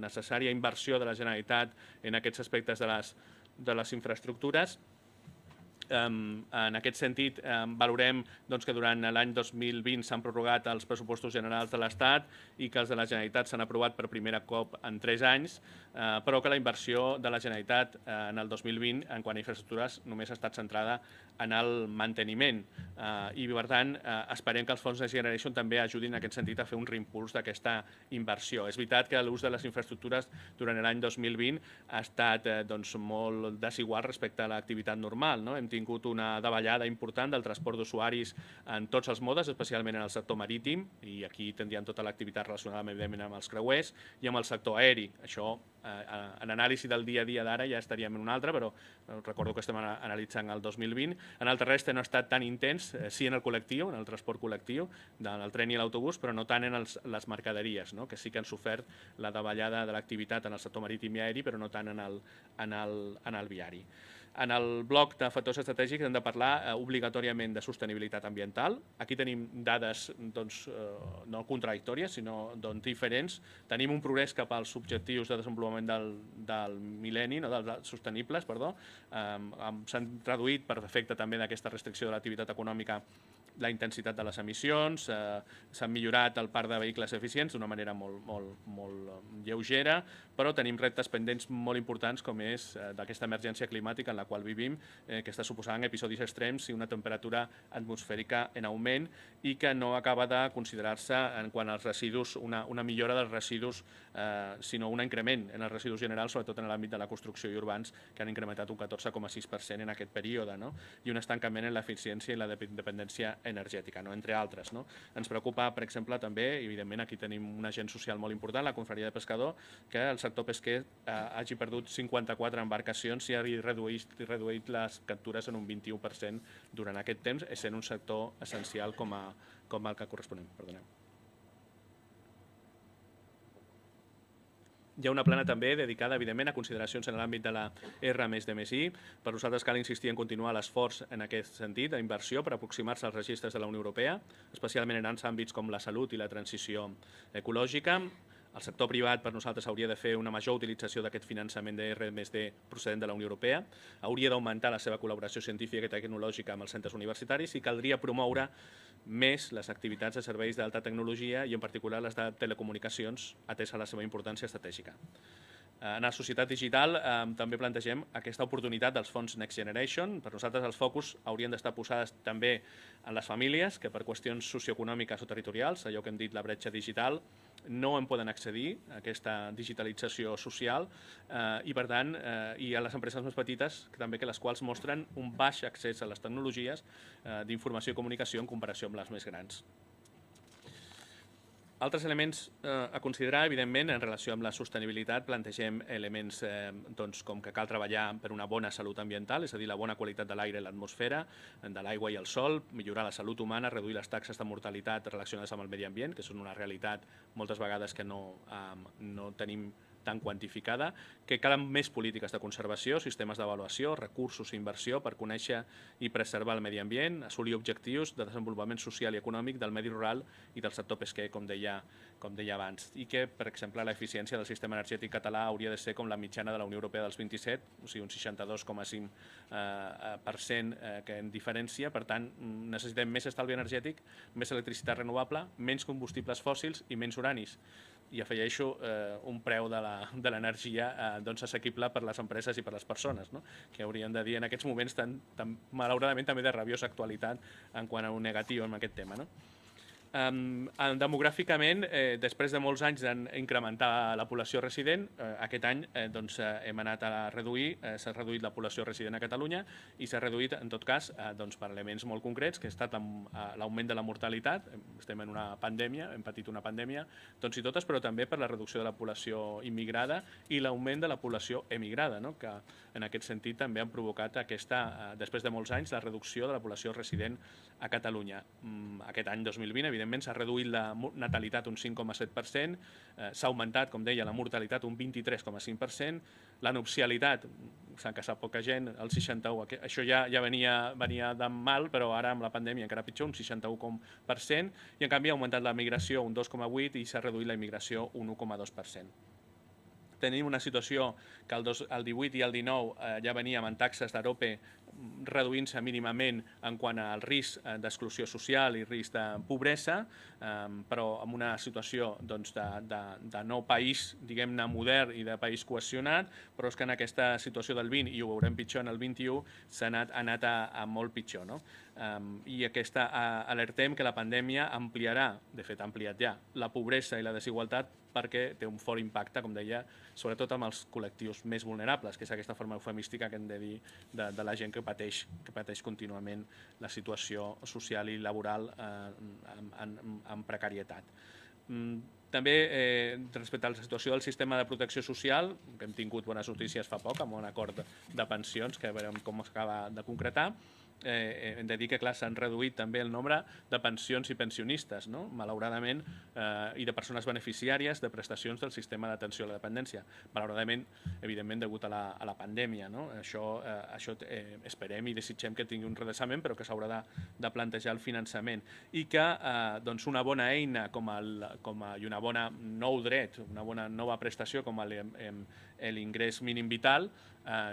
necessària inversió de la Generalitat en aquests aspectes de les infraestructures. en aquest sentit, valorem que durant l'any 2020 s'han prorrogat els pressupostos generals de l'Estat i que els de la Generalitat s'han aprovat per primer cop en 3 anys, però que la inversió de la Generalitat en el 2020 en quant a infraestructures només ha estat centrada en el manteniment i, per tant, esperem que els fons Next Generation també ajudin en aquest sentit a fer un reimpuls d'aquesta inversió. És veritat que l'ús de les infraestructures durant l'any 2020 ha estat molt desigual respecte a l'activitat normal. Hem tingut una davallada important del transport d'usuaris en tots els modes, especialment en el sector marítim, i aquí tindríem tota l'activitat relacionada amb els creuers, i amb el sector aeri. Això, en anàlisi del dia a dia d'ara, ja estaríem en un altre, però recordo que estem analitzant el 2020. En el terrestre no ha estat tan intens, sí en el col·lectiu, en el transport col·lectiu, en el tren i l'autobús, però no tant en les mercaderies, que sí que han sofert la davallada de l'activitat en el sector marítim i aeri, però no tant en el viari. En el bloc de factors estratègics hem de parlar obligatòriament de sostenibilitat ambiental. Aquí tenim dades no contradictòries, sinó diferents. Tenim un progrés cap als objectius de desenvolupament del mil·lenni, dels sostenibles, s'han reduït per efecte també d'aquesta restricció de l'activitat econòmica la intensitat de les emissions, s'han millorat el parc de vehicles eficients d'una manera molt lleugera, però tenim reptes pendents molt importants com és d'aquesta emergència climàtica en la qual vivim, que està suposant episodis extrems i una temperatura atmosfèrica en augment i que no acaba de considerar-se en quant als residus una millora dels residus, sinó un increment en els residus generals, sobretot en l'àmbit de la construcció i urbans, que han incrementat un 14,6% en aquest període, i un estancament en l'eficiència i la dependència energètica, entre altres. Ens preocupa, per exemple, també, i evidentment aquí tenim un agent social molt important, la Confraria de Pescador, que el sector pesquer hagi perdut 54 embarcacions i hagi reduït les captures en un 21% durant aquest temps, essent un sector essencial com el que corresponem. Perdoneu. Hi ha una plana també dedicada, evidentment, a consideracions en l'àmbit de la R+D+I. Per nosaltres cal insistir en continuar l'esforç en aquest sentit, d'inversió, per aproximar-se als registres de la Unió Europea, especialment en àmbits com la salut i la transició ecològica. El sector privat, per nosaltres, hauria de fer una major utilització d'aquest finançament de R+D procedent de la Unió Europea, hauria d'augmentar la seva col·laboració científica i tecnològica amb els centres universitaris i caldria promoure més les activitats de serveis d'alta tecnologia i, en particular, les de telecomunicacions, atesa la seva importància estratègica. En la societat digital també plantegem aquesta oportunitat dels fons Next Generation. Per nosaltres els focus haurien d'estar posades també en les famílies que per qüestions socioeconòmiques o territorials, allò que hem dit la bretxa digital, no en poden accedir a aquesta digitalització social i per tant i a les empreses més petites també que les quals mostren un baix accés a les tecnologies d'informació i comunicació en comparació amb les més grans. Altres elements a considerar, evidentment, en relació amb la sostenibilitat, plantegem elements com que cal treballar per una bona salut ambiental, és a dir, la bona qualitat de l'aire i l'atmosfera, de l'aigua i el sol, millorar la salut humana, reduir les taxes de mortalitat relacionades amb el medi ambient, que són una realitat moltes vegades que no tenim tan quantificada, que calen més polítiques de conservació, sistemes d'avaluació, recursos i inversió per conèixer i preservar el medi ambient, assolir objectius de desenvolupament social i econòmic del medi rural i del sector pesquer, com deia abans, i que, per exemple, l'eficiència del sistema energètic català hauria de ser com la mitjana de la Unió Europea dels 27, o sigui, un 62,5% que en diferència. Per tant, necessitem més estalvi energètic, més electricitat renovable, menys combustibles fòssils i menys uranis. I afegeixo un preu de l'energia assequible per les empreses i per les persones, que haurien de dir en aquests moments malauradament també de rabiosa actualitat en quant a un negatiu en aquest tema. Demogràficament, després de molts anys d'incrementar la població resident, aquest any hem anat a reduir, s'ha reduït la població resident a Catalunya i s'ha reduït, en tot cas, per elements molt concrets, que ha estat l'augment de la mortalitat, estem en una pandèmia, hem patit una pandèmia, tots i totes, però també per la reducció de la població immigrada i l'augment de la població emigrada, que en aquest sentit també han provocat després de molts anys, la reducció de la població resident a Catalunya. Aquest any 2020, evidentment, s'ha reduït la natalitat un 5,7%, s'ha augmentat, com deia, la mortalitat un 23,5%, la nupcialitat, s'ha casat poca gent, el 61%, això ja venia de mal, però ara amb la pandèmia encara pitjor, un 61%, i en canvi ha augmentat la migració un 2,8% i s'ha reduït la immigració un 1,2%. Tenim una situació que el 18 i el 19 ja veníem en taxes d'Arope reduint-se mínimament en quant al risc d'exclusió social i risc de pobresa, però amb una situació de nou país, diguem-ne, modern i de país cohesionat, però és que en aquesta situació del 20, i ho veurem pitjor en el 21, s'ha anat a molt pitjor. No? I alertem que la pandèmia ampliarà, de fet ha ampliat ja, la pobresa i la desigualtat perquè té un fort impacte, com deia, sobretot amb els col·lectius més vulnerables, que és aquesta forma eufemística que hem de dir de la gent que pateix contínuament la situació social i laboral en precarietat. També, respecte a la situació del sistema de protecció social, que hem tingut bones notícies fa poc, amb un acord de pensions, que veurem com s'acaba de concretar, hem de dir que s'han reduït també el nombre de pensions i pensionistes, no? Malauradament, i de persones beneficiàries de prestacions del sistema d'atenció a la dependència. Malauradament, evidentment, degut a la pandèmia. No? Això esperem i desitgem que tingui un redreçament, però que s'haurà de plantejar el finançament. I que una bona eina i una bona nou dret, una bona nova prestació com l'ingrés mínim vital,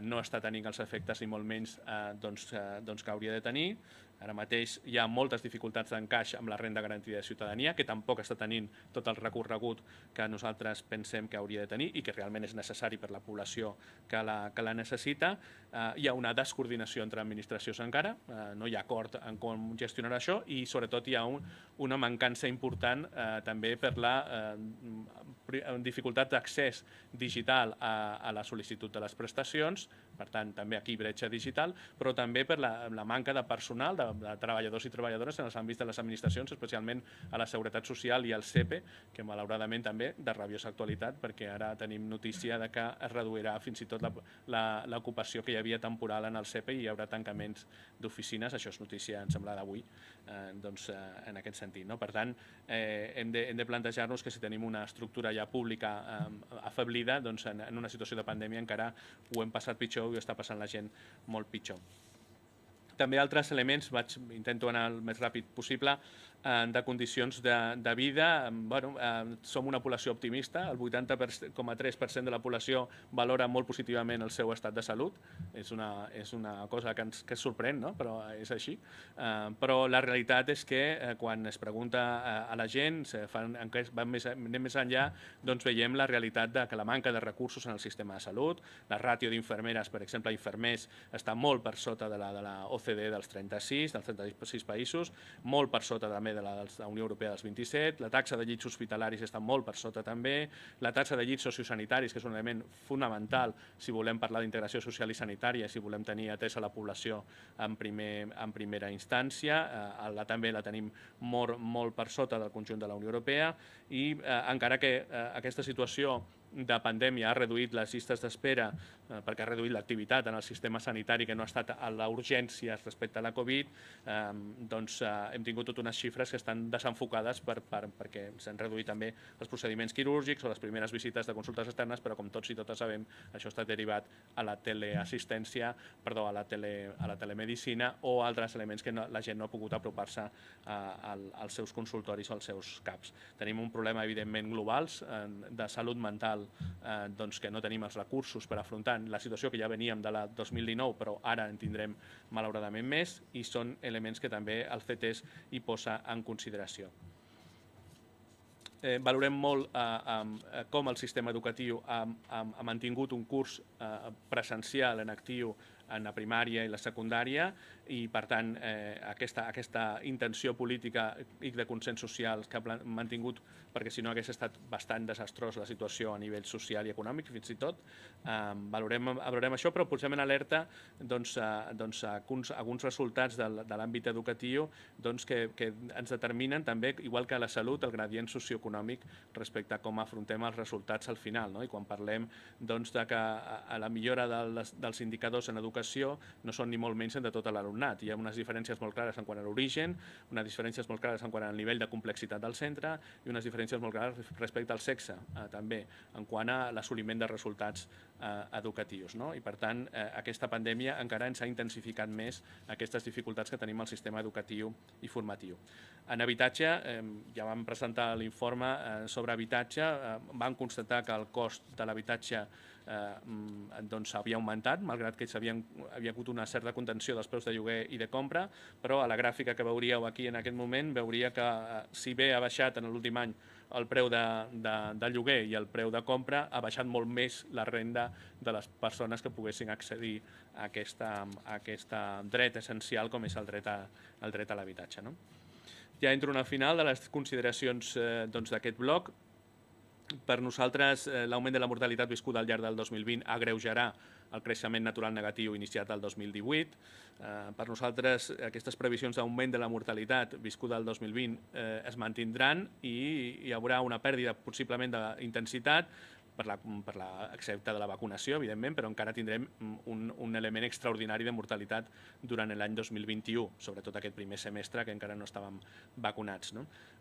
no està tenint els efectes ni molt menys que hauria de tenir. Ara mateix hi ha moltes dificultats d'encaix amb la renda garantida de ciutadania, que tampoc està tenint tot el recorregut que nosaltres pensem que hauria de tenir i que realment és necessari per la població que la necessita. Hi ha una descoordinació entre administracions encara, no hi ha acord en com gestionar això i sobretot hi ha una mancança important també per la dificultat d'accés digital a la sol·licitud de les prestacions, per tant també aquí bretxa digital, però també per la manca de personal, de treballadors i treballadores en els àmbits de les administracions, especialment a la Seguretat Social i al CEPE, que malauradament també de rabiosa actualitat, perquè ara tenim notícia de que es reduirà fins i tot l'ocupació que hi havia temporal en el CEPE i hi haurà tancaments d'oficines. Això és notícia, em sembla, d'avui, en aquest sentit. No? Per tant, hem de plantejar-nos que si tenim una estructura ja pública afeblida, en una situació de pandèmia encara ho hem passat pitjor i ho està passant la gent molt pitjor. També altres elements, intento anar el més ràpid possible, de condicions de vida. Som una població optimista, el 80,3% de la població valora molt positivament el seu estat de salut. És una cosa que ens sorprèn, no? Però és així. Però la realitat és que quan es pregunta a la gent, anem més enllà, veiem la realitat que la manca de recursos en el sistema de salut, la ràtio d'infermeres, per exemple, infermers, està molt per sota de la OCDE dels 36 països, molt per sota també de la Unió Europea dels 27, la taxa de llits hospitalaris està molt per sota també, la taxa de llits sociosanitaris, que és un element fonamental si volem parlar d'integració social i sanitària, si volem tenir atesa la població en primera instància, també la tenim molt per sota del conjunt de la Unió Europea i encara que aquesta situació de pandèmia ha reduït les llistes d'espera perquè ha reduït l'activitat en el sistema sanitari que no ha estat a la urgència respecte a la Covid, hem tingut totes unes xifres que estan desenfocades perquè s'han reduït també els procediments quirúrgics o les primeres visites de consultes externes, però com tots i totes sabem, això està derivat a la teleassistència, a la telemedicina o altres elements que la gent no ha pogut apropar-se als seus consultoris o als seus CAPs. Tenim un problema, evidentment, global de salut mental, que no tenim els recursos per afrontar la situació que ja veníem de la 2019, però ara en tindrem malauradament més i són elements que també el CETES hi posa en consideració. Valorem molt com el sistema educatiu ha mantingut un curs presencial en actiu en la primària i la secundària i, per tant, aquesta intenció política i de consens social que ha mantingut, perquè si no hagués estat bastant desastrosa la situació a nivell social i econòmic, fins i tot. Valorem això, però posem en alerta alguns resultats de l'àmbit educatiu que ens determinen també, igual que a la salut, el gradient socioeconòmic respecte a com afrontem els resultats al final. I quan parlem que a la millora dels indicadors en educació d'educació no són ni molt menys de tot l'alumnat. Hi ha unes diferències molt clares en quant a l'origen, unes diferències molt clares en quant al nivell de complexitat del centre i unes diferències molt clares respecte al sexe, també, en quant a l'assoliment de resultats educatius. I per tant, aquesta pandèmia encara ens ha intensificat més aquestes dificultats que tenim al sistema educatiu i formatiu. En habitatge, ja vam presentar l'informe sobre habitatge, vam constatar que el cost de l'habitatge havia augmentat, malgrat que havia hagut una certa contenció dels preus de lloguer i de compra, però a la gràfica que veuríeu aquí en aquest moment veuria que si bé ha baixat en l'últim any el preu de lloguer i el preu de compra, ha baixat molt més la renda de les persones que poguessin accedir a aquest dret essencial com és el dret a l'habitatge. Ja entro al final de les consideracions d'aquest bloc. Per nosaltres, l'augment de la mortalitat viscuda al llarg del 2020 agreujarà el creixement natural negatiu iniciat el 2018. Per nosaltres, aquestes previsions d'augment de la mortalitat viscuda al 2020 es mantindran i hi haurà una pèrdua possiblement d'intensitat per l'excepte de la vacunació, evidentment, però encara tindrem un element extraordinari de mortalitat durant l'any 2021, sobretot aquest primer semestre que encara no estàvem vacunats.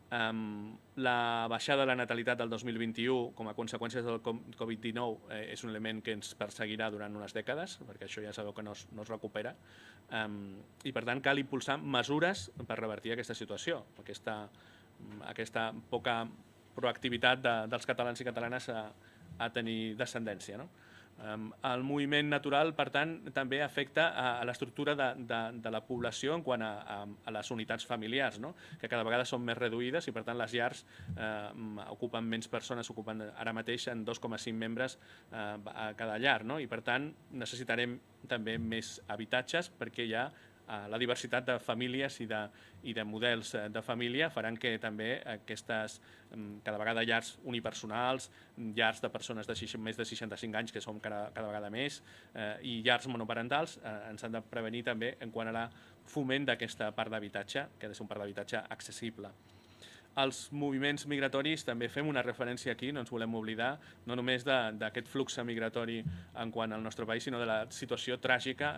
La baixada de la natalitat del 2021 com a conseqüència del Covid-19 és un element que ens perseguirà durant unes dècades, perquè això ja sabeu que no es recupera, i per tant cal impulsar mesures per revertir aquesta situació, aquesta poca proactivitat dels catalans i catalanes a tenir descendència. El moviment natural, per tant, també afecta a l'estructura de la població en quant a les unitats familiars, que cada vegada són més reduïdes i, per tant, les llars ocupen menys persones, ocupen ara mateix en 2,5 membres a cada llar, i, per tant, necessitarem també més habitatges perquè hi ha la diversitat de famílies i de models de família faran que també aquestes cada vegada llars unipersonals, llars de persones de més de 65 anys, que som cada vegada més, i llars monoparentals ens han de prevenir també en quant a la foment d'aquesta part d'habitatge, que ha de ser un parc d'habitatge accessible. Els moviments migratoris també fem una referència aquí, no ens volem oblidar, no només d'aquest flux migratori en quant al nostre país, sinó de la situació tràgica,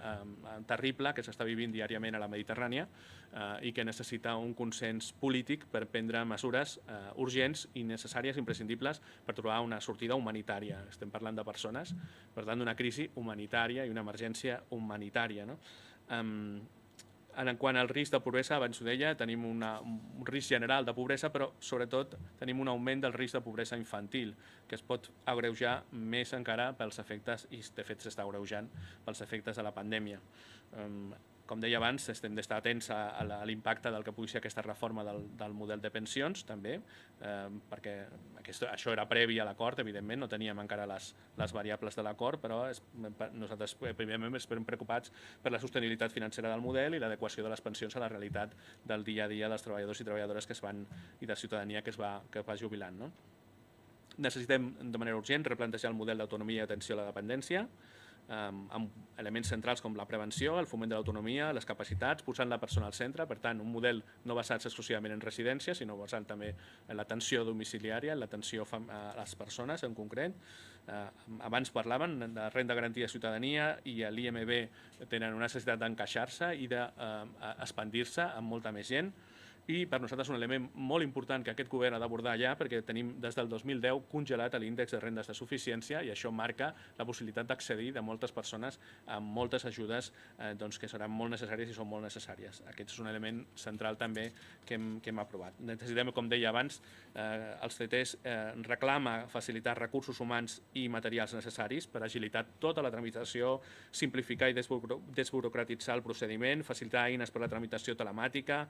terrible, que s'està vivint diàriament a la Mediterrània i que necessita un consens polític per prendre mesures urgents i necessàries, imprescindibles, per trobar una sortida humanitària. Estem parlant de persones, per tant, d'una crisi humanitària i una emergència humanitària. En quant al risc de pobresa, abans ho deia, tenim un risc general de pobresa, però sobretot tenim un augment del risc de pobresa infantil, que es pot agreujar més encara pels efectes, i de fet s'està agreujant, pels efectes de la pandèmia. Com deia abans, hem d'estar atents a l'impacte del que pugui ser aquesta reforma del model de pensions, també, perquè això era previ a l'acord, evidentment, no teníem encara les variables de l'acord, però nosaltres, primerament, estem preocupats per la sostenibilitat financera del model i l'adequació de les pensions a la realitat del dia a dia dels treballadors i treballadores i de ciutadania que es va jubilant. Necessitem, de manera urgent, replantejar el model d'autonomia i atenció a la dependència, amb elements centrals com la prevenció, el foment de l'autonomia, les capacitats, posant la persona al centre, per tant, un model no basat exclusivament en residències, sinó basat també en l'atenció domiciliària, en l'atenció a les persones en concret. Abans parlaven de renda garantida de ciutadania i l'IMB tenen una necessitat d'encaixar-se i d'expandir-se amb molta més gent. I per nosaltres un element molt important que aquest govern ha d'abordar ja, perquè tenim des del 2010 congelat l'índex de rendes de suficiència i això marca la possibilitat d'accedir de moltes persones a moltes ajudes que seran molt necessàries i són molt necessàries. Aquest és un element central també que hem aprovat. Necessitem, com deia abans, els CTs reclama facilitar recursos humans i materials necessaris per agilitar tota la tramitació, simplificar i desburocratitzar el procediment, facilitar eines per a la tramitació telemàtica,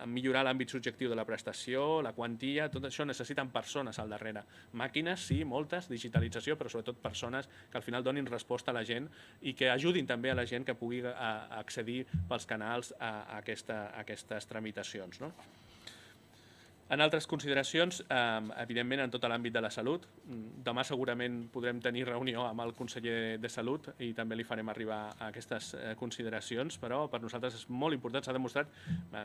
millorar l'àmbit subjectiu de la prestació, la quantia, tot això necessiten persones al darrere. Màquines, sí, moltes, digitalització, però sobretot persones que al final donin resposta a la gent i que ajudin també a la gent que pugui accedir pels canals a aquestes tramitacions. En altres consideracions, evidentment, en tot l'àmbit de la salut. Demà segurament podrem tenir reunió amb el conseller de Salut i també li farem arribar aquestes consideracions, però per nosaltres és molt important, s'ha demostrat,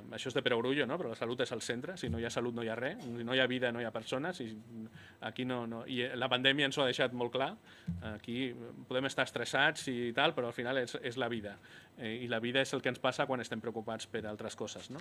això és de perogrullo, no? Però la salut és al centre, si no hi ha salut no hi ha res, si no hi ha vida no hi ha persones, i aquí i la pandèmia ens ho ha deixat molt clar, aquí podem estar estressats i tal, però al final és la vida, i la vida és el que ens passa quan estem preocupats per altres coses, no?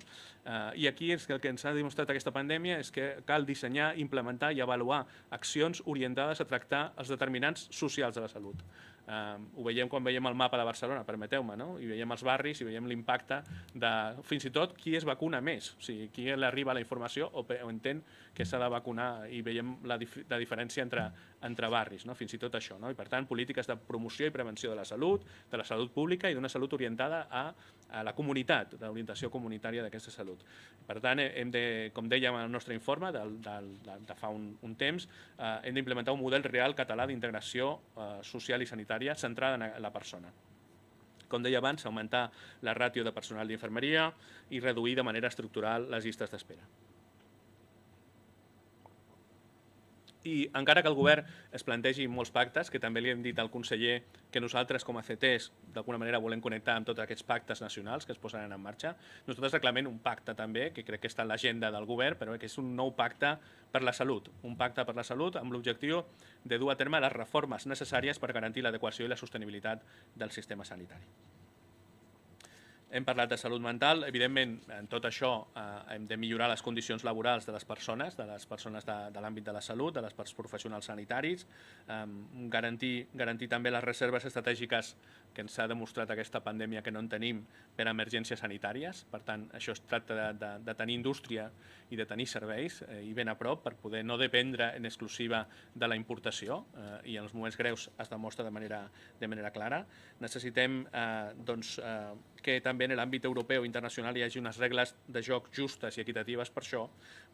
I aquí és que el que ens ha demostrat aquesta pandèmia és que cal dissenyar, implementar i avaluar accions orientades a tractar els determinants socials de la salut. Ho veiem quan veiem el mapa de Barcelona, permeteu-me, no? I veiem els barris i veiem l'impacte de fins i tot qui es vacuna més, o sigui, qui li arriba la informació o entén que s'ha de vacunar, i veiem la diferència entre barris, no? Fins i tot això, no? I per tant, polítiques de promoció i prevenció de la salut pública i d'una salut orientada a la comunitat, l'orientació comunitària d'aquesta salut. Per tant, hem de, com dèiem en el nostre informe de fa un temps, hem d'implementar un model real català d'integració social i sanitària centrada en la persona. Com deia abans, augmentar la ràtio de personal d'infermeria i reduir de manera estructural les llistes d'espera. I encara que el govern es plantegi molts pactes, que també li hem dit al conseller que nosaltres com a CTs d'alguna manera volem connectar amb tots aquests pactes nacionals que es posaran en marxa, nosaltres reclamem un pacte també, que crec que està en l'agenda del govern, però que és un nou pacte per la salut, un pacte per la salut amb l'objectiu de dur a terme les reformes necessàries per garantir l'adequació i la sostenibilitat del sistema sanitari. Hem parlat de salut mental. Evidentment, en tot això hem de millorar les condicions laborals de les persones de l'àmbit de la salut, dels professionals sanitaris, garantir també les reserves estratègiques que ens ha demostrat aquesta pandèmia que no en tenim per a emergències sanitàries. Per tant, això es tracta de tenir indústria i de tenir serveis i ben a prop per poder no dependre en exclusiva de la importació, i en els moments greus es demostra de manera clara. Necessitem que també en l'àmbit europeu i internacional hi hagi unes regles de joc justes i equitatives per això,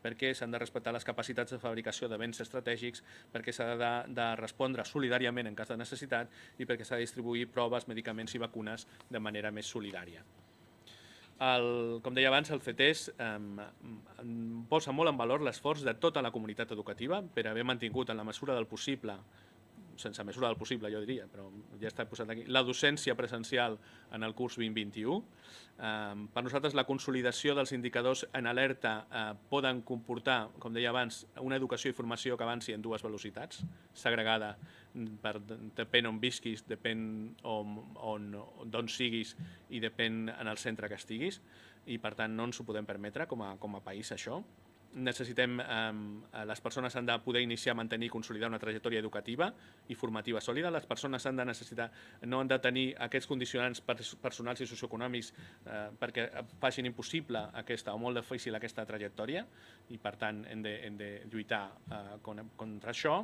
perquè s'han de respectar les capacitats de fabricació de béns estratègics, perquè s'ha de respondre solidàriament en cas de necessitat i perquè s'ha de distribuir proves, medicaments i vacunes de manera més solidària. Com deia abans, el CETES posa molt en valor l'esforç de tota la comunitat educativa per haver mantingut en la mesura del possible, sense mesura del possible jo diria, però ja està posat aquí, la docència presencial en el curs 2021. Per nosaltres la consolidació dels indicadors en alerta poden comportar, com deia abans, una educació i formació que avanci en dues velocitats, segregada, depèn on visquis, depèn d'on siguis i depèn en el centre que estiguis, i per tant no ens ho podem permetre com a país això. Necessitem, les persones han de poder iniciar, mantenir i consolidar una trajectòria educativa i formativa sòlida. Les persones no han de tenir aquests condicionants personals i socioeconòmics perquè facin impossible o molt difícil aquesta trajectòria, i per tant hem de lluitar contra això,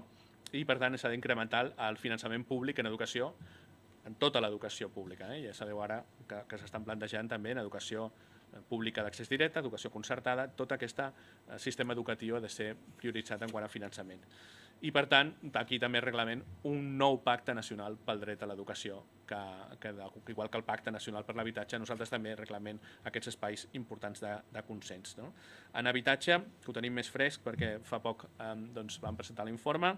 i per tant s'ha d'incrementar el finançament públic en educació, en tota l'educació pública. Ja sabeu ara que s'estan plantejant també en educació pública d'accés directe, educació concertada, tot aquest sistema educatiu ha de ser prioritzat en quant a finançament. I per tant, aquí també reclamem un nou pacte nacional pel dret a l'educació, que igual que el pacte nacional per l'habitatge, nosaltres també reclamem aquests espais importants de consens. En habitatge, que ho tenim més fresc perquè fa poc vam presentar l'informe,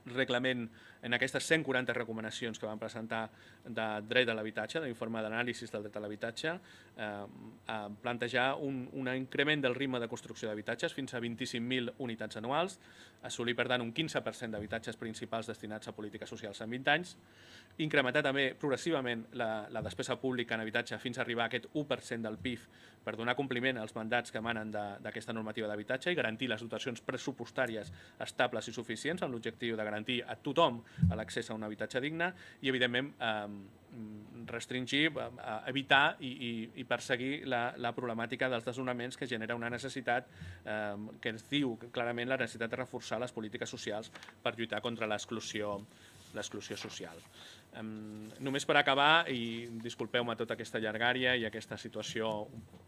reclamem en aquestes 140 recomanacions que vam presentar de dret a l'habitatge, de l'informe d'anàlisi del dret a l'habitatge, plantejar un increment del ritme de construcció d'habitatges fins a 25.000 unitats anuals, assolir per tant un 15% d'habitatges principals destinats a polítiques socials en 20 anys, incrementar també progressivament la despesa pública en habitatge fins a arribar a aquest 1% del PIB per donar compliment als mandats que emanen d'aquesta normativa d'habitatge i garantir les dotacions pressupostàries estables i suficients amb l'objectiu de garantir a tothom l'accés a un habitatge digne i, evidentment, restringir, evitar i perseguir la problemàtica dels desnonaments que genera una necessitat que ens diu clarament la necessitat de reforçar les polítiques socials per lluitar contra l'exclusió social. Només per acabar, i disculpeu-me tota aquesta llargària i aquesta situació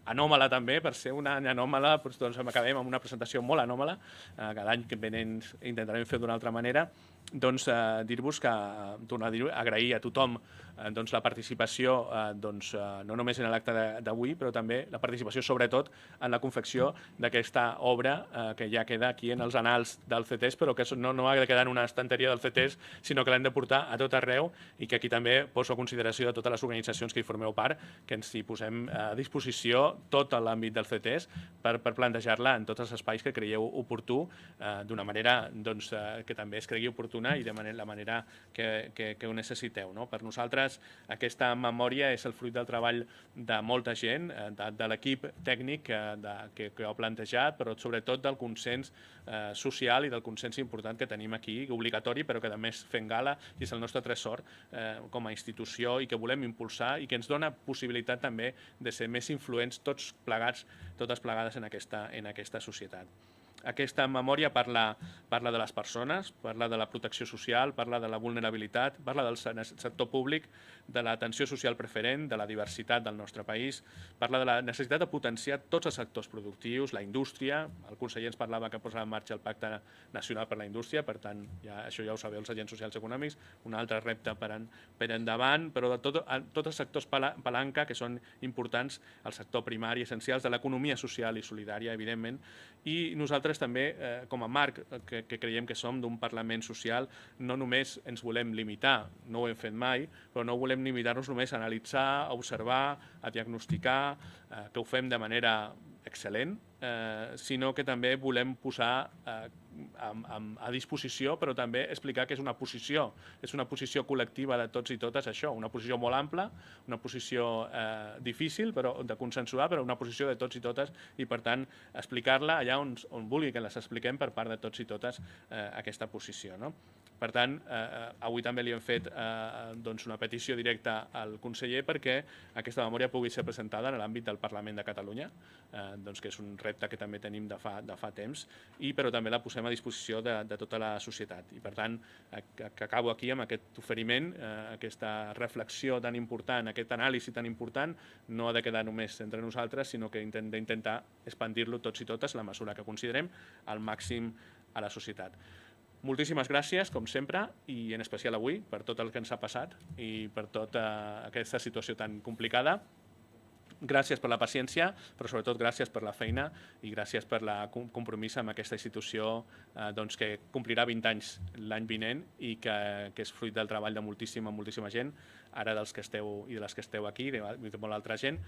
anòmala també, per ser un any anòmala, doncs acabem amb una presentació molt anòmala, que l'any que ve intentarem fer d'una altra manera. dir-vos que, tornar a dir-ho, agrair a tothom la participació no només en l'acte d'avui, però també la participació sobretot en la confecció d'aquesta obra que ja queda aquí en els anals del CETES, però que no ha de quedar en una estanteria del CETES, sinó que l'hem de portar a tot arreu i que aquí també poso a consideració de totes les organitzacions que hi formeu part, que ens hi posem a disposició tot l'àmbit del CETES per plantejar-la en tots els espais que creieu oportú, d'una manera que també es cregui oportuna i de la manera que ho necessiteu. Per nosaltres aquesta memòria és el fruit del treball de molta gent, de l'equip tècnic que ho ha plantejat, però sobretot del consens social i del consens important que tenim aquí, obligatori, però que a més fent gala i és el nostre tresor com a institució i que volem impulsar i que ens dona possibilitat també de ser més influents tots plegats, totes plegades en aquesta societat. Aquesta memòria parla de les persones, parla de la protecció social, parla de la vulnerabilitat, parla del sector públic, de l'atenció social preferent, de la diversitat del nostre país, parla de la necessitat de potenciar tots els sectors productius, la indústria, el conseller ens parlava que posava en marxa el Pacte Nacional per la Indústria, per tant, això ja ho sabeu els agents socials i econòmics, un altre repte per endavant, però de tots els sectors palanca que són importants, el sector primari, essencials de l'economia social i solidària, evidentment, i nosaltres també, com a marc que creiem que som d'un Parlament social, no només ens volem limitar, no ho hem fet mai, però no volem limitar-nos només a analitzar, a observar, a diagnosticar, que ho fem de manera excel·lent, sinó que també volem posar a disposició, però també explicar que és una posició col·lectiva de tots i totes, això, una posició molt ampla, una posició difícil de consensuar, però una posició de tots i totes, i per tant explicar-la allà on vulgui que les expliquem per part de tots i totes aquesta posició. Per tant, avui també li hem fet una petició directa al conseller perquè aquesta memòria pugui ser presentada en l'àmbit del Parlament de Catalunya, que és un repte que també tenim de fa temps, però també la posem a disposició de tota la societat. I per tant, que acabo aquí amb aquest oferiment, aquesta reflexió tan important, aquest anàlisi tan important, no ha de quedar només entre nosaltres, sinó que d'intentar expandir-lo tots i totes, la mesura que considerem, al màxim a la societat. Moltíssimes gràcies, com sempre, i en especial avui, per tot el que ens ha passat i per tota aquesta situació tan complicada. Gràcies per la paciència, però sobretot gràcies per la feina i gràcies per el compromís amb aquesta institució que complirà 20 anys l'any vinent i que és fruit del treball de moltíssima gent, ara dels que esteu i de les que esteu aquí, de molta altra gent,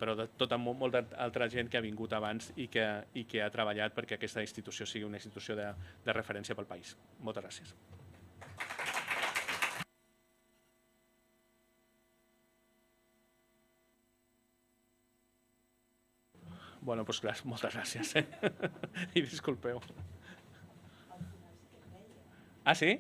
però de tota molta altra gent que ha vingut abans i que ha treballat perquè aquesta institució sigui una institució de referència pel país. Moltes gràcies. Bueno, doncs moltes gràcies. I disculpeu. Ah, sí?